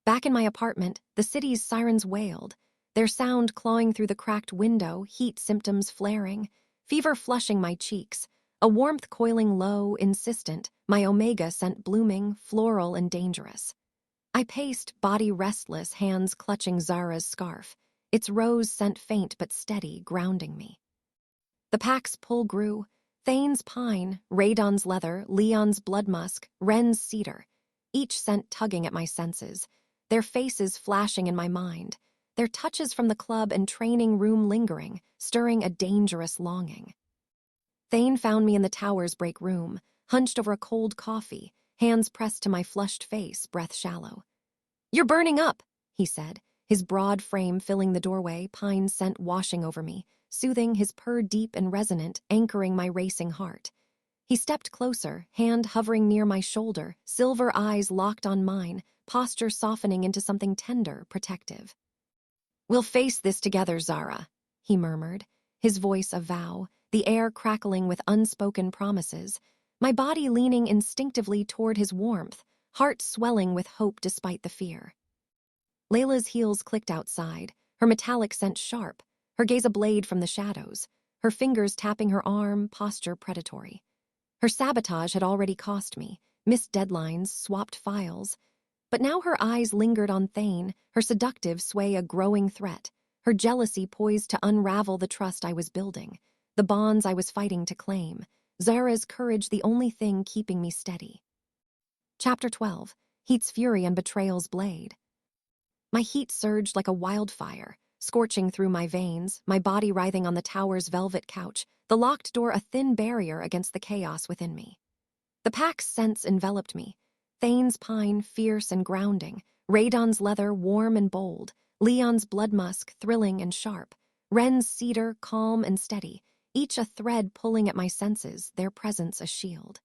Speaker 1: Back in my apartment, the city's sirens wailed, their sound clawing through the cracked window, heat symptoms flaring, fever flushing my cheeks, a warmth coiling low, insistent, my omega scent blooming, floral and dangerous. I paced, body restless, hands clutching Zara's scarf, its rose scent faint but steady, grounding me. The pack's pull grew, Fain's pine, Radon's leather, Leon's blood musk, Wren's cedar, each scent tugging at my senses, their faces flashing in my mind, their touches from the club and training room lingering, stirring a dangerous longing. Fain found me in the tower's break room, hunched over a cold coffee, hands pressed to my flushed face, breath shallow. "You're burning up," he said, his broad frame filling the doorway, pine scent washing over me, soothing, his purr deep and resonant, anchoring my racing heart. He stepped closer, hand hovering near my shoulder, silver eyes locked on mine, posture softening into something tender, protective. "We'll face this together, Zara," he murmured, his voice a vow, the air crackling with unspoken promises, my body leaning instinctively toward his warmth, heart swelling with hope despite the fear. Layla's heels clicked outside, her metallic scent sharp, her gaze a blade from the shadows, her fingers tapping her arm, posture predatory. Her sabotage had already cost me, missed deadlines, swapped files, but now her eyes lingered on Fain, her seductive sway a growing threat, her jealousy poised to unravel the trust I was building, the bonds I was fighting to claim, Zara's courage the only thing keeping me steady. Chapter 12, Heat's Fury and Betrayal's Blade. My heat surged like a wildfire, scorching through my veins, my body writhing on the tower's velvet couch, the locked door a thin barrier against the chaos within me. The pack's scents enveloped me, Fain's pine fierce and grounding, Radon's leather warm and bold, Leon's blood musk thrilling and sharp, Wren's cedar calm and steady, each a thread pulling at my senses, their presence a shield.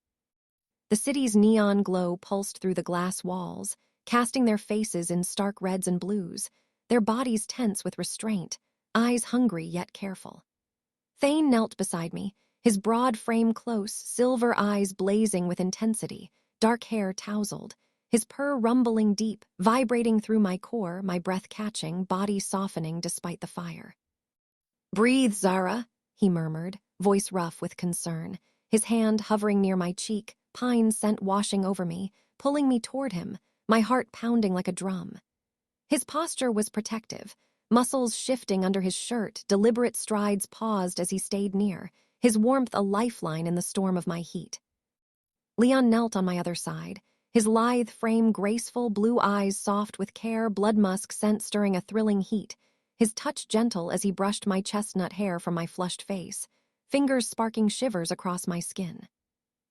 Speaker 1: The city's neon glow pulsed through the glass walls, casting their faces in stark reds and blues, their bodies tense with restraint, eyes hungry yet careful. Fain knelt beside me, his broad frame close, silver eyes blazing with intensity, dark hair tousled, his purr rumbling deep, vibrating through my core, my breath catching, body softening despite the fire. "Breathe, Zara," he murmured, voice rough with concern, his hand hovering near my cheek, pine scent washing over me, pulling me toward him, my heart pounding like a drum. His posture was protective, muscles shifting under his shirt, deliberate strides paused as he stayed near, his warmth a lifeline in the storm of my heat. Leon knelt on my other side, his lithe frame graceful, blue eyes soft with care, blood musk scent stirring a thrilling heat, his touch gentle as he brushed my chestnut hair from my flushed face, fingers sparking shivers across my skin.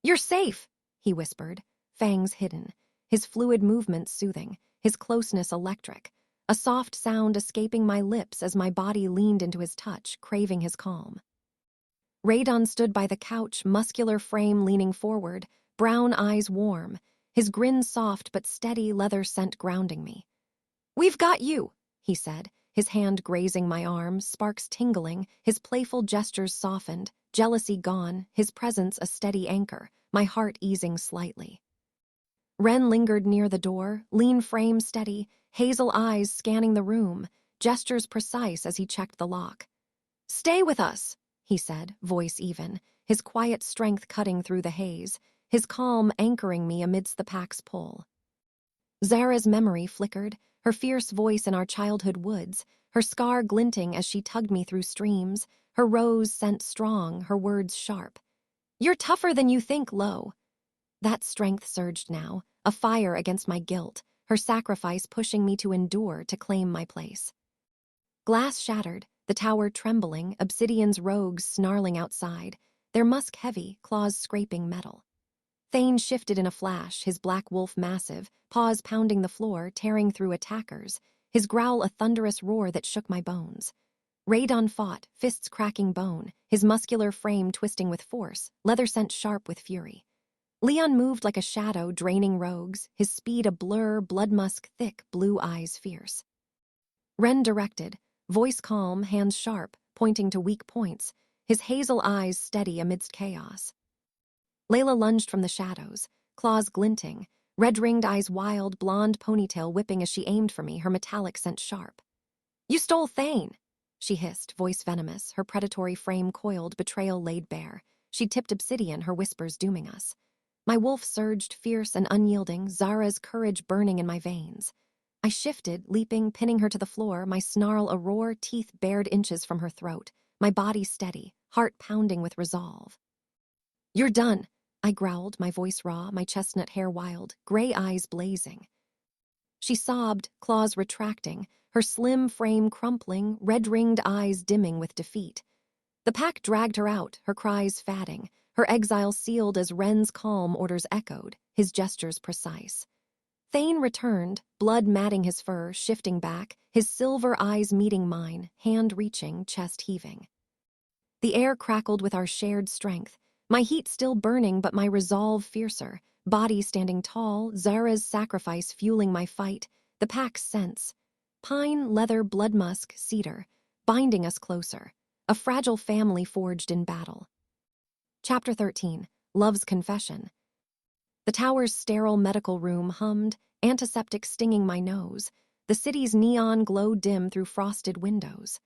Speaker 1: "You're safe," he whispered, fangs hidden, his fluid movements soothing, his closeness electric, a soft sound escaping my lips as my body leaned into his touch, craving his calm. Radon stood by the couch, muscular frame leaning forward, brown eyes warm, his grin soft but steady, leather scent grounding me. "We've got you," he said, his hand grazing my arm, sparks tingling, his playful gestures softened, jealousy gone, his presence a steady anchor, my heart easing slightly. Wren lingered near the door, lean frame steady, hazel eyes scanning the room, gestures precise as he checked the lock. "Stay with us," he said, voice even, his quiet strength cutting through the haze, his calm anchoring me amidst the pack's pull. Zara's memory flickered, her fierce voice in our childhood woods, her scar glinting as she tugged me through streams, her rose scent strong, her words sharp. "You're tougher than you think, Lo." That strength surged now, a fire against my guilt, her sacrifice pushing me to endure to claim my place. Glass shattered, the tower trembling, Obsidian's rogues snarling outside, their musk heavy, claws scraping metal. Fain shifted in a flash, his black wolf massive, paws pounding the floor, tearing through attackers, his growl a thunderous roar that shook my bones. Radon fought, fists cracking bone, his muscular frame twisting with force, leather scent sharp with fury. Leon moved like a shadow, draining rogues, his speed a blur, blood musk thick, blue eyes fierce. Ren directed, voice calm, hands sharp, pointing to weak points, his hazel eyes steady amidst chaos. Layla lunged from the shadows, claws glinting, red-ringed eyes wild, blonde ponytail whipping as she aimed for me, her metallic scent sharp. "You stole Thane!" she hissed, voice venomous, her predatory frame coiled, betrayal laid bare. She tipped Obsidian, her whispers dooming us. My wolf surged, fierce and unyielding, Zara's courage burning in my veins. I shifted, leaping, pinning her to the floor, my snarl a roar, teeth bared inches from her throat, my body steady, heart pounding with resolve. "You're done," I growled, my voice raw, my chestnut hair wild, gray eyes blazing. She sobbed, claws retracting, her slim frame crumpling, red-ringed eyes dimming with defeat. The pack dragged her out, her cries fatting, her exile sealed as Ren's calm orders echoed, his gestures precise. Thane returned, blood matting his fur, shifting back, his silver eyes meeting mine, hand reaching, chest heaving. The air crackled with our shared strength, my heat still burning but my resolve fiercer, body standing tall, Zara's sacrifice fueling my fight, the pack's sense. Pine, leather, blood musk, cedar, binding us closer, a fragile family forged in battle. Chapter 13, Love's Confession. The tower's sterile medical room hummed, antiseptic stinging my nose, the city's neon glow dim through frosted windows.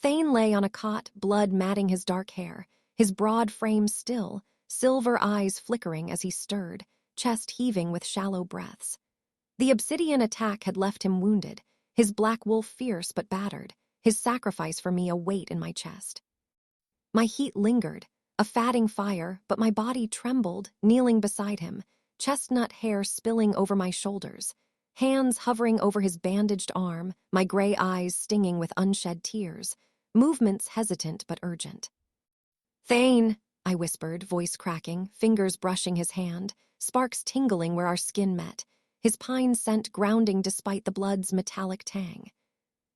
Speaker 1: Thane lay on a cot, blood matting his dark hair, his broad frame still, silver eyes flickering as he stirred, chest heaving with shallow breaths. The Obsidian attack had left him wounded, his black wolf fierce but battered, his sacrifice for me a weight in my chest. My heat lingered, a fatting fire, but my body trembled, kneeling beside him, chestnut hair spilling over my shoulders, hands hovering over his bandaged arm, my gray eyes stinging with unshed tears, movements hesitant but urgent. "Thane," I whispered, voice cracking, fingers brushing his hand, sparks tingling where our skin met, his pine scent grounding despite the blood's metallic tang.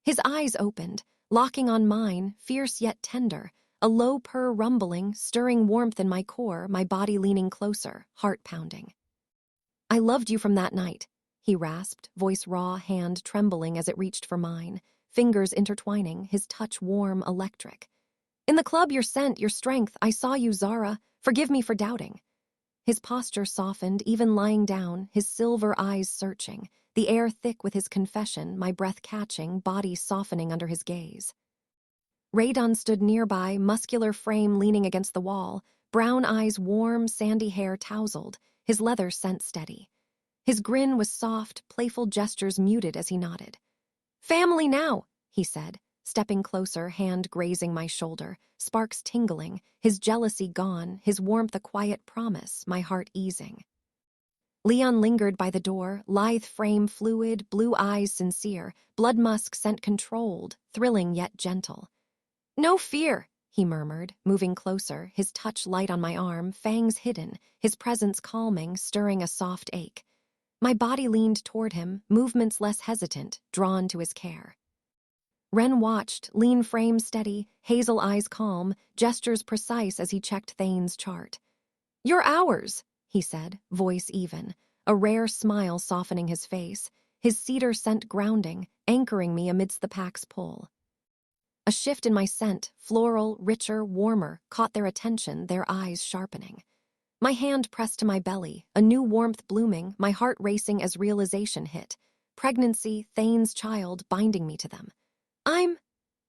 Speaker 1: His eyes opened, locking on mine, fierce yet tender, a low purr rumbling, stirring warmth in my core, my body leaning closer, heart pounding. "I loved you from that night," he rasped, voice raw, hand trembling as it reached for mine, fingers intertwining, his touch warm, electric. "In the club, your scent, your strength, I saw you, Zara. Forgive me for doubting." His posture softened, even lying down, his silver eyes searching, the air thick with his confession, my breath catching, body softening under his gaze. Radon stood nearby, muscular frame leaning against the wall, brown eyes warm, sandy hair tousled, his leather scent steady. His grin was soft, playful gestures muted as he nodded. "Family now," he said, stepping closer, hand grazing my shoulder, sparks tingling, his jealousy gone, his warmth a quiet promise, my heart easing. Leon lingered by the door, lithe frame fluid, blue eyes sincere, blood musk scent controlled, thrilling yet gentle. "No fear," he murmured, moving closer, his touch light on my arm, fangs hidden, his presence calming, stirring a soft ache. My body leaned toward him, movements less hesitant, drawn to his care. Ren watched, lean frame steady, hazel eyes calm, gestures precise as he checked Thane's chart. "You're ours," he said, voice even, a rare smile softening his face, his cedar scent grounding, anchoring me amidst the pack's pull. A shift in my scent, floral, richer, warmer, caught their attention, their eyes sharpening. My hand pressed to my belly, a new warmth blooming, my heart racing as realization hit. Pregnancy, Thane's child, binding me to them.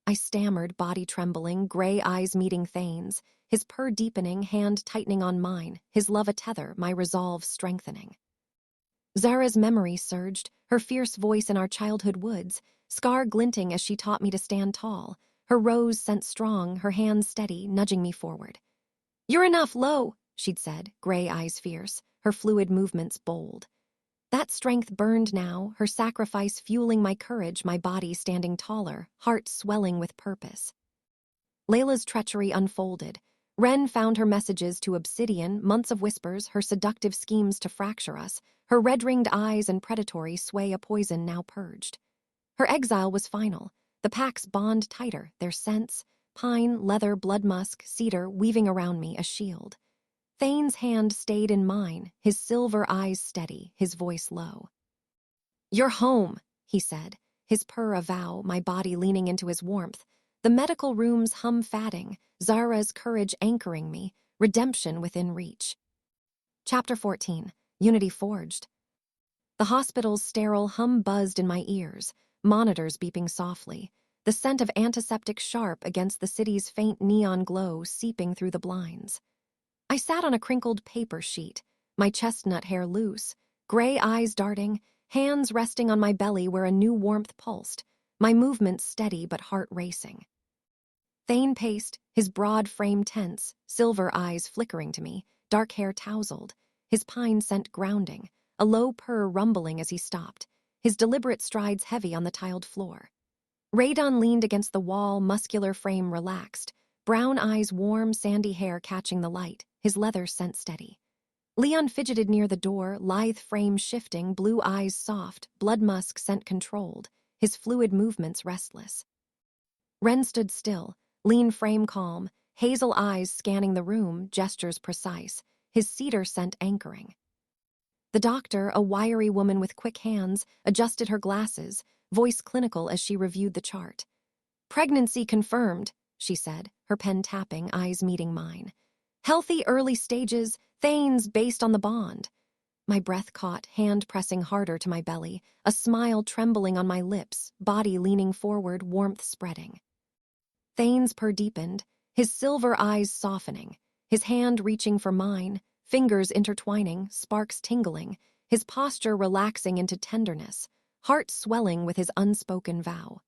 Speaker 1: I stammered, body trembling, gray eyes meeting Thane's, his purr deepening, hand tightening on mine, his love a tether, my resolve strengthening. Zara's memory surged, her fierce voice in our childhood woods, scar glinting as she taught me to stand tall, her rose scent strong, her hands steady, nudging me forward. "You're enough, Lo," she'd said, gray eyes fierce, her fluid movements bold. That strength burned now, her sacrifice fueling my courage, my body standing taller, heart swelling with purpose. Layla's treachery unfolded. Wren found her messages to Obsidian, months of whispers, her seductive schemes to fracture us, her red-ringed eyes and predatory sway a poison now purged. Her exile was final. The pack's bond tighter, their scents, pine, leather, blood musk, cedar, weaving around me a shield. Fain's hand stayed in mine, his silver eyes steady, his voice low. "You're home," he said, his purr a vow, my body leaning into his warmth. The medical room's hum fatting, Zara's courage anchoring me, redemption within reach. Chapter 14, Unity Forged. The hospital's sterile hum buzzed in my ears, monitors beeping softly, the scent of antiseptic sharp against the city's faint neon glow seeping through the blinds. I sat on a crinkled paper sheet, my chestnut hair loose, gray eyes darting, hands resting on my belly where a new warmth pulsed, my movements steady but heart racing. Fain paced, his broad frame tense, silver eyes flickering to me, dark hair tousled, his pine scent grounding, a low purr rumbling as he stopped, his deliberate strides heavy on the tiled floor. Radon leaned against the wall, muscular frame relaxed, brown eyes warm, sandy hair catching the light, his leather scent steady. Leon fidgeted near the door, lithe frame shifting, blue eyes soft, blood musk scent controlled, his fluid movements restless. Wren stood still, lean frame calm, hazel eyes scanning the room, gestures precise, his cedar scent anchoring. The doctor, a wiry woman with quick hands, adjusted her glasses, voice clinical as she reviewed the chart. "Pregnancy confirmed," she said, her pen tapping, eyes meeting mine. "Healthy early stages, Thanes based on the bond." My breath caught, hand pressing harder to my belly, a smile trembling on my lips, body leaning forward, warmth spreading. Thane's purr deepened, his silver eyes softening, his hand reaching for mine, fingers intertwining, sparks tingling, his posture relaxing into tenderness, heart swelling with his unspoken vow.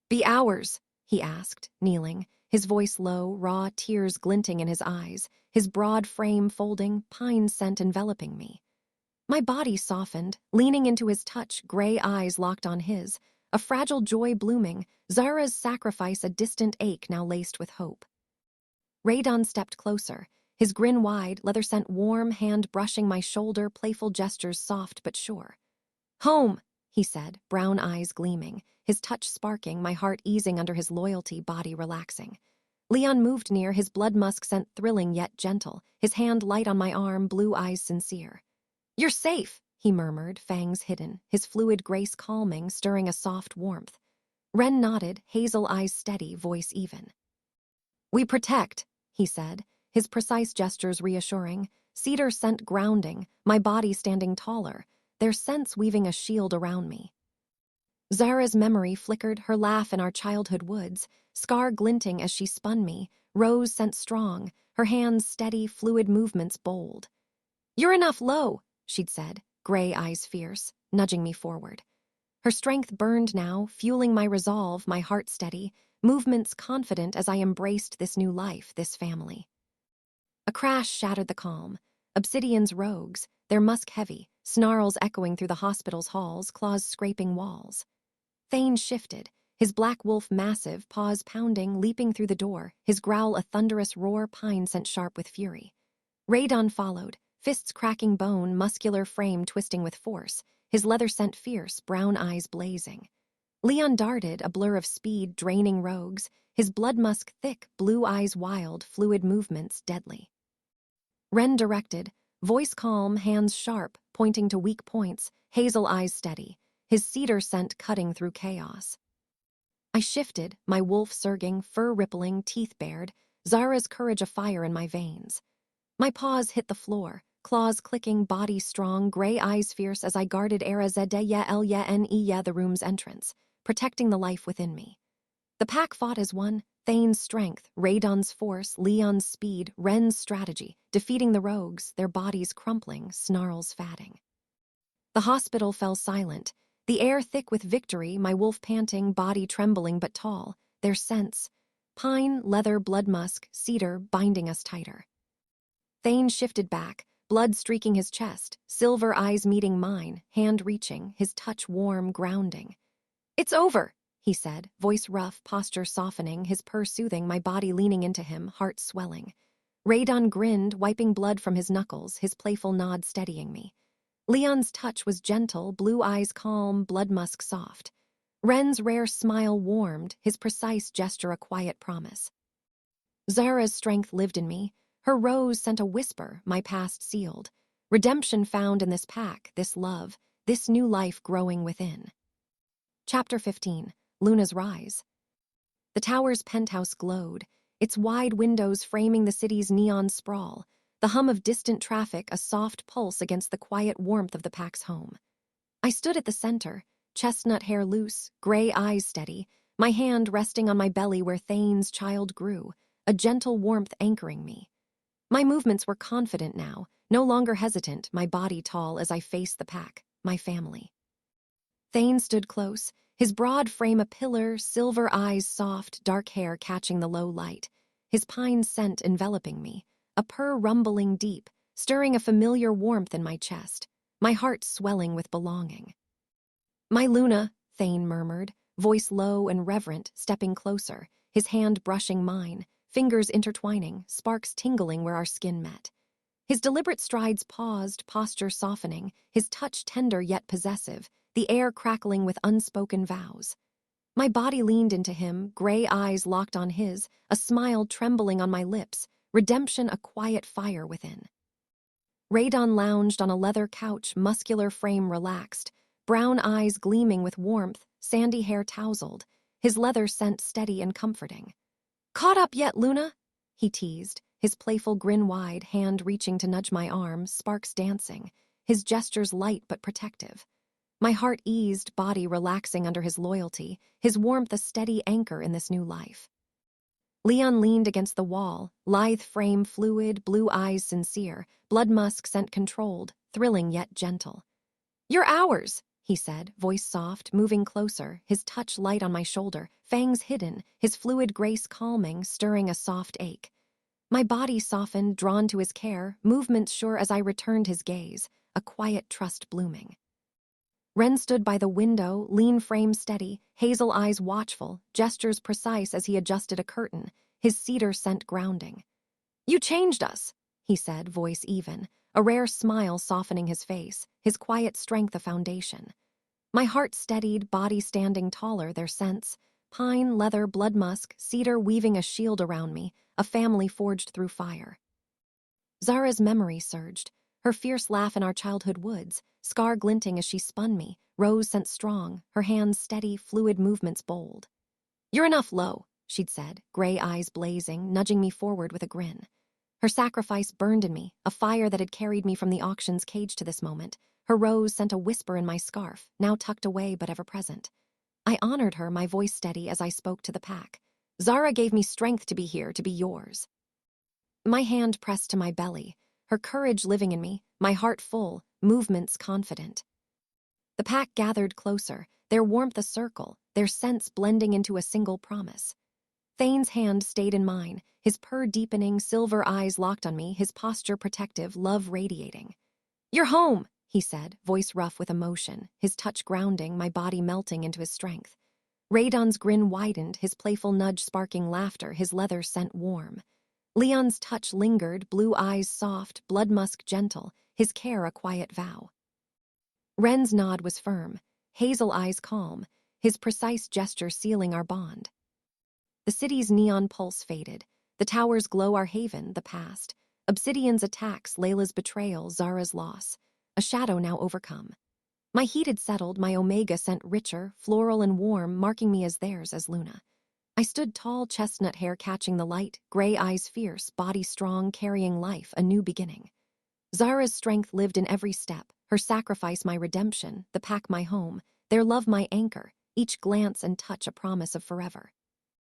Speaker 1: "Be ours," he asked, kneeling, his voice low, raw, tears glinting in his eyes, his broad frame folding, pine scent enveloping me. My body softened, leaning into his touch, gray eyes locked on his, a fragile joy blooming, Zara's sacrifice a distant ache now laced with hope. Radon stepped closer, his grin wide, leather scent warm, hand brushing my shoulder, playful gestures soft but sure. "Home," he said, brown eyes gleaming, his touch sparking, my heart easing under his loyalty, body relaxing. Leon moved near, his blood musk scent thrilling yet gentle, his hand light on my arm, blue eyes sincere. "You're safe," he murmured, fangs hidden, his fluid grace calming, stirring a soft warmth. Wren nodded, hazel eyes steady, voice even. "We protect," he said, his precise gestures reassuring, cedar scent grounding, my body standing taller, their scents weaving a shield around me. Zara's memory flickered, her laugh in our childhood woods, scar glinting as she spun me, rose scent strong, her hands steady, fluid movements bold. "You're enough low," she'd said, gray eyes fierce, nudging me forward. Her strength burned now, fueling my resolve, my heart steady, movements confident as I embraced this new life, this family. A crash shattered the calm. Obsidian's rogues, their musk heavy, snarls echoing through the hospital's halls, claws scraping walls. Fain shifted, his black wolf massive, paws pounding, leaping through the door, his growl a thunderous roar, pine scent sharp with fury. Radon followed, fists cracking bone, muscular frame twisting with force, his leather scent fierce, brown eyes blazing. Leon darted, a blur of speed, draining rogues, his blood musk thick, blue eyes wild, fluid movements deadly. Wren directed, voice calm, hands sharp, pointing to weak points, hazel eyes steady, his cedar scent cutting through chaos. I shifted, my wolf surging, fur rippling, teeth bared, Zara's courage afire in my veins. My paws hit the floor, claws clicking, body strong, gray eyes fierce as I guarded Era Zedaya Elya the room's entrance, protecting the life within me. The pack fought as one, Thane's strength, Radon's force, Leon's speed, Wren's strategy, defeating the rogues, their bodies crumpling, snarls fatting. The hospital fell silent, the air thick with victory, my wolf panting, body trembling but tall, their scents, pine, leather, blood musk, cedar, binding us tighter. Thane shifted back, blood streaking his chest, silver eyes meeting mine, hand reaching, his touch warm, grounding. "It's over," he said, voice rough, posture softening, his purr soothing, my body leaning into him, heart swelling. Radon grinned, wiping blood from his knuckles, his playful nod steadying me. Leon's touch was gentle, blue eyes calm, blood musk soft. Ren's rare smile warmed, his precise gesture a quiet promise. Zara's strength lived in me. Her rose sent a whisper, my past sealed. Redemption found in this pack, this love, this new life growing within. Chapter 15, Luna's Rise. The tower's penthouse glowed, its wide windows framing the city's neon sprawl, the hum of distant traffic a soft pulse against the quiet warmth of the pack's home. I stood at the center, chestnut hair loose, gray eyes steady, my hand resting on my belly where Thane's child grew, a gentle warmth anchoring me. My movements were confident now, no longer hesitant, my body tall as I faced the pack, my family. Thane stood close, his broad frame a pillar, silver eyes soft, dark hair catching the low light, his pine scent enveloping me, a purr rumbling deep, stirring a familiar warmth in my chest, my heart swelling with belonging. "My Luna," Thane murmured, voice low and reverent, stepping closer, his hand brushing mine, fingers intertwining, sparks tingling where our skin met. His deliberate strides paused, posture softening, his touch tender yet possessive, the air crackling with unspoken vows. My body leaned into him, gray eyes locked on his, a smile trembling on my lips, redemption a quiet fire within. Radon lounged on a leather couch, muscular frame relaxed, brown eyes gleaming with warmth, sandy hair tousled, his leather scent steady and comforting. "Caught up yet, Luna?" he teased, his playful grin wide, hand reaching to nudge my arm, sparks dancing, his gestures light but protective. My heart eased, body relaxing under his loyalty, his warmth a steady anchor in this new life. Leon leaned against the wall, lithe frame fluid, blue eyes sincere, blood musk scent controlled, thrilling yet gentle. "You're ours," he said, voice soft, moving closer, his touch light on my shoulder, fangs hidden, his fluid grace calming, stirring a soft ache. My body softened, drawn to his care, movements sure as I returned his gaze, a quiet trust blooming. Ren stood by the window, lean frame steady, hazel eyes watchful, gestures precise as he adjusted a curtain, his cedar scent grounding. "You changed us," he said, voice even, a rare smile softening his face, his quiet strength a foundation. My heart steadied, body standing taller, their scents, pine, leather, blood musk, cedar weaving a shield around me, a family forged through fire. Zara's memory surged, her fierce laugh in our childhood woods, scar glinting as she spun me, rose scent strong, her hands steady, fluid movements bold. "You're enough, Lo," she'd said, gray eyes blazing, nudging me forward with a grin. Her sacrifice burned in me, a fire that had carried me from the auction's cage to this moment. Her rose sent a whisper in my scarf, now tucked away but ever present. I honored her, my voice steady as I spoke to the pack. "Zara gave me strength to be here, to be yours." My hand pressed to my belly, her courage living in me, my heart full, movements confident. The pack gathered closer, their warmth a circle, their scents blending into a single promise. Thane's hand stayed in mine, his purr deepening, silver eyes locked on me, his posture protective, love radiating. "You're home," he said, voice rough with emotion, his touch grounding, my body melting into his strength. Radon's grin widened, his playful nudge sparking laughter, his leather scent warm. Leon's touch lingered, blue eyes soft, blood musk gentle, his care a quiet vow. Ren's nod was firm, hazel eyes calm, his precise gesture sealing our bond. The city's neon pulse faded, the tower's glow our haven, the past. Obsidian's attacks, Layla's betrayal, Zara's loss. A shadow now overcome. My heat had settled, my omega scent richer, floral and warm, marking me as theirs, as Luna. I stood tall, chestnut hair catching the light, gray eyes fierce, body strong, carrying life, a new beginning. Zara's strength lived in every step, her sacrifice my redemption, the pack my home, their love my anchor, each glance and touch a promise of forever.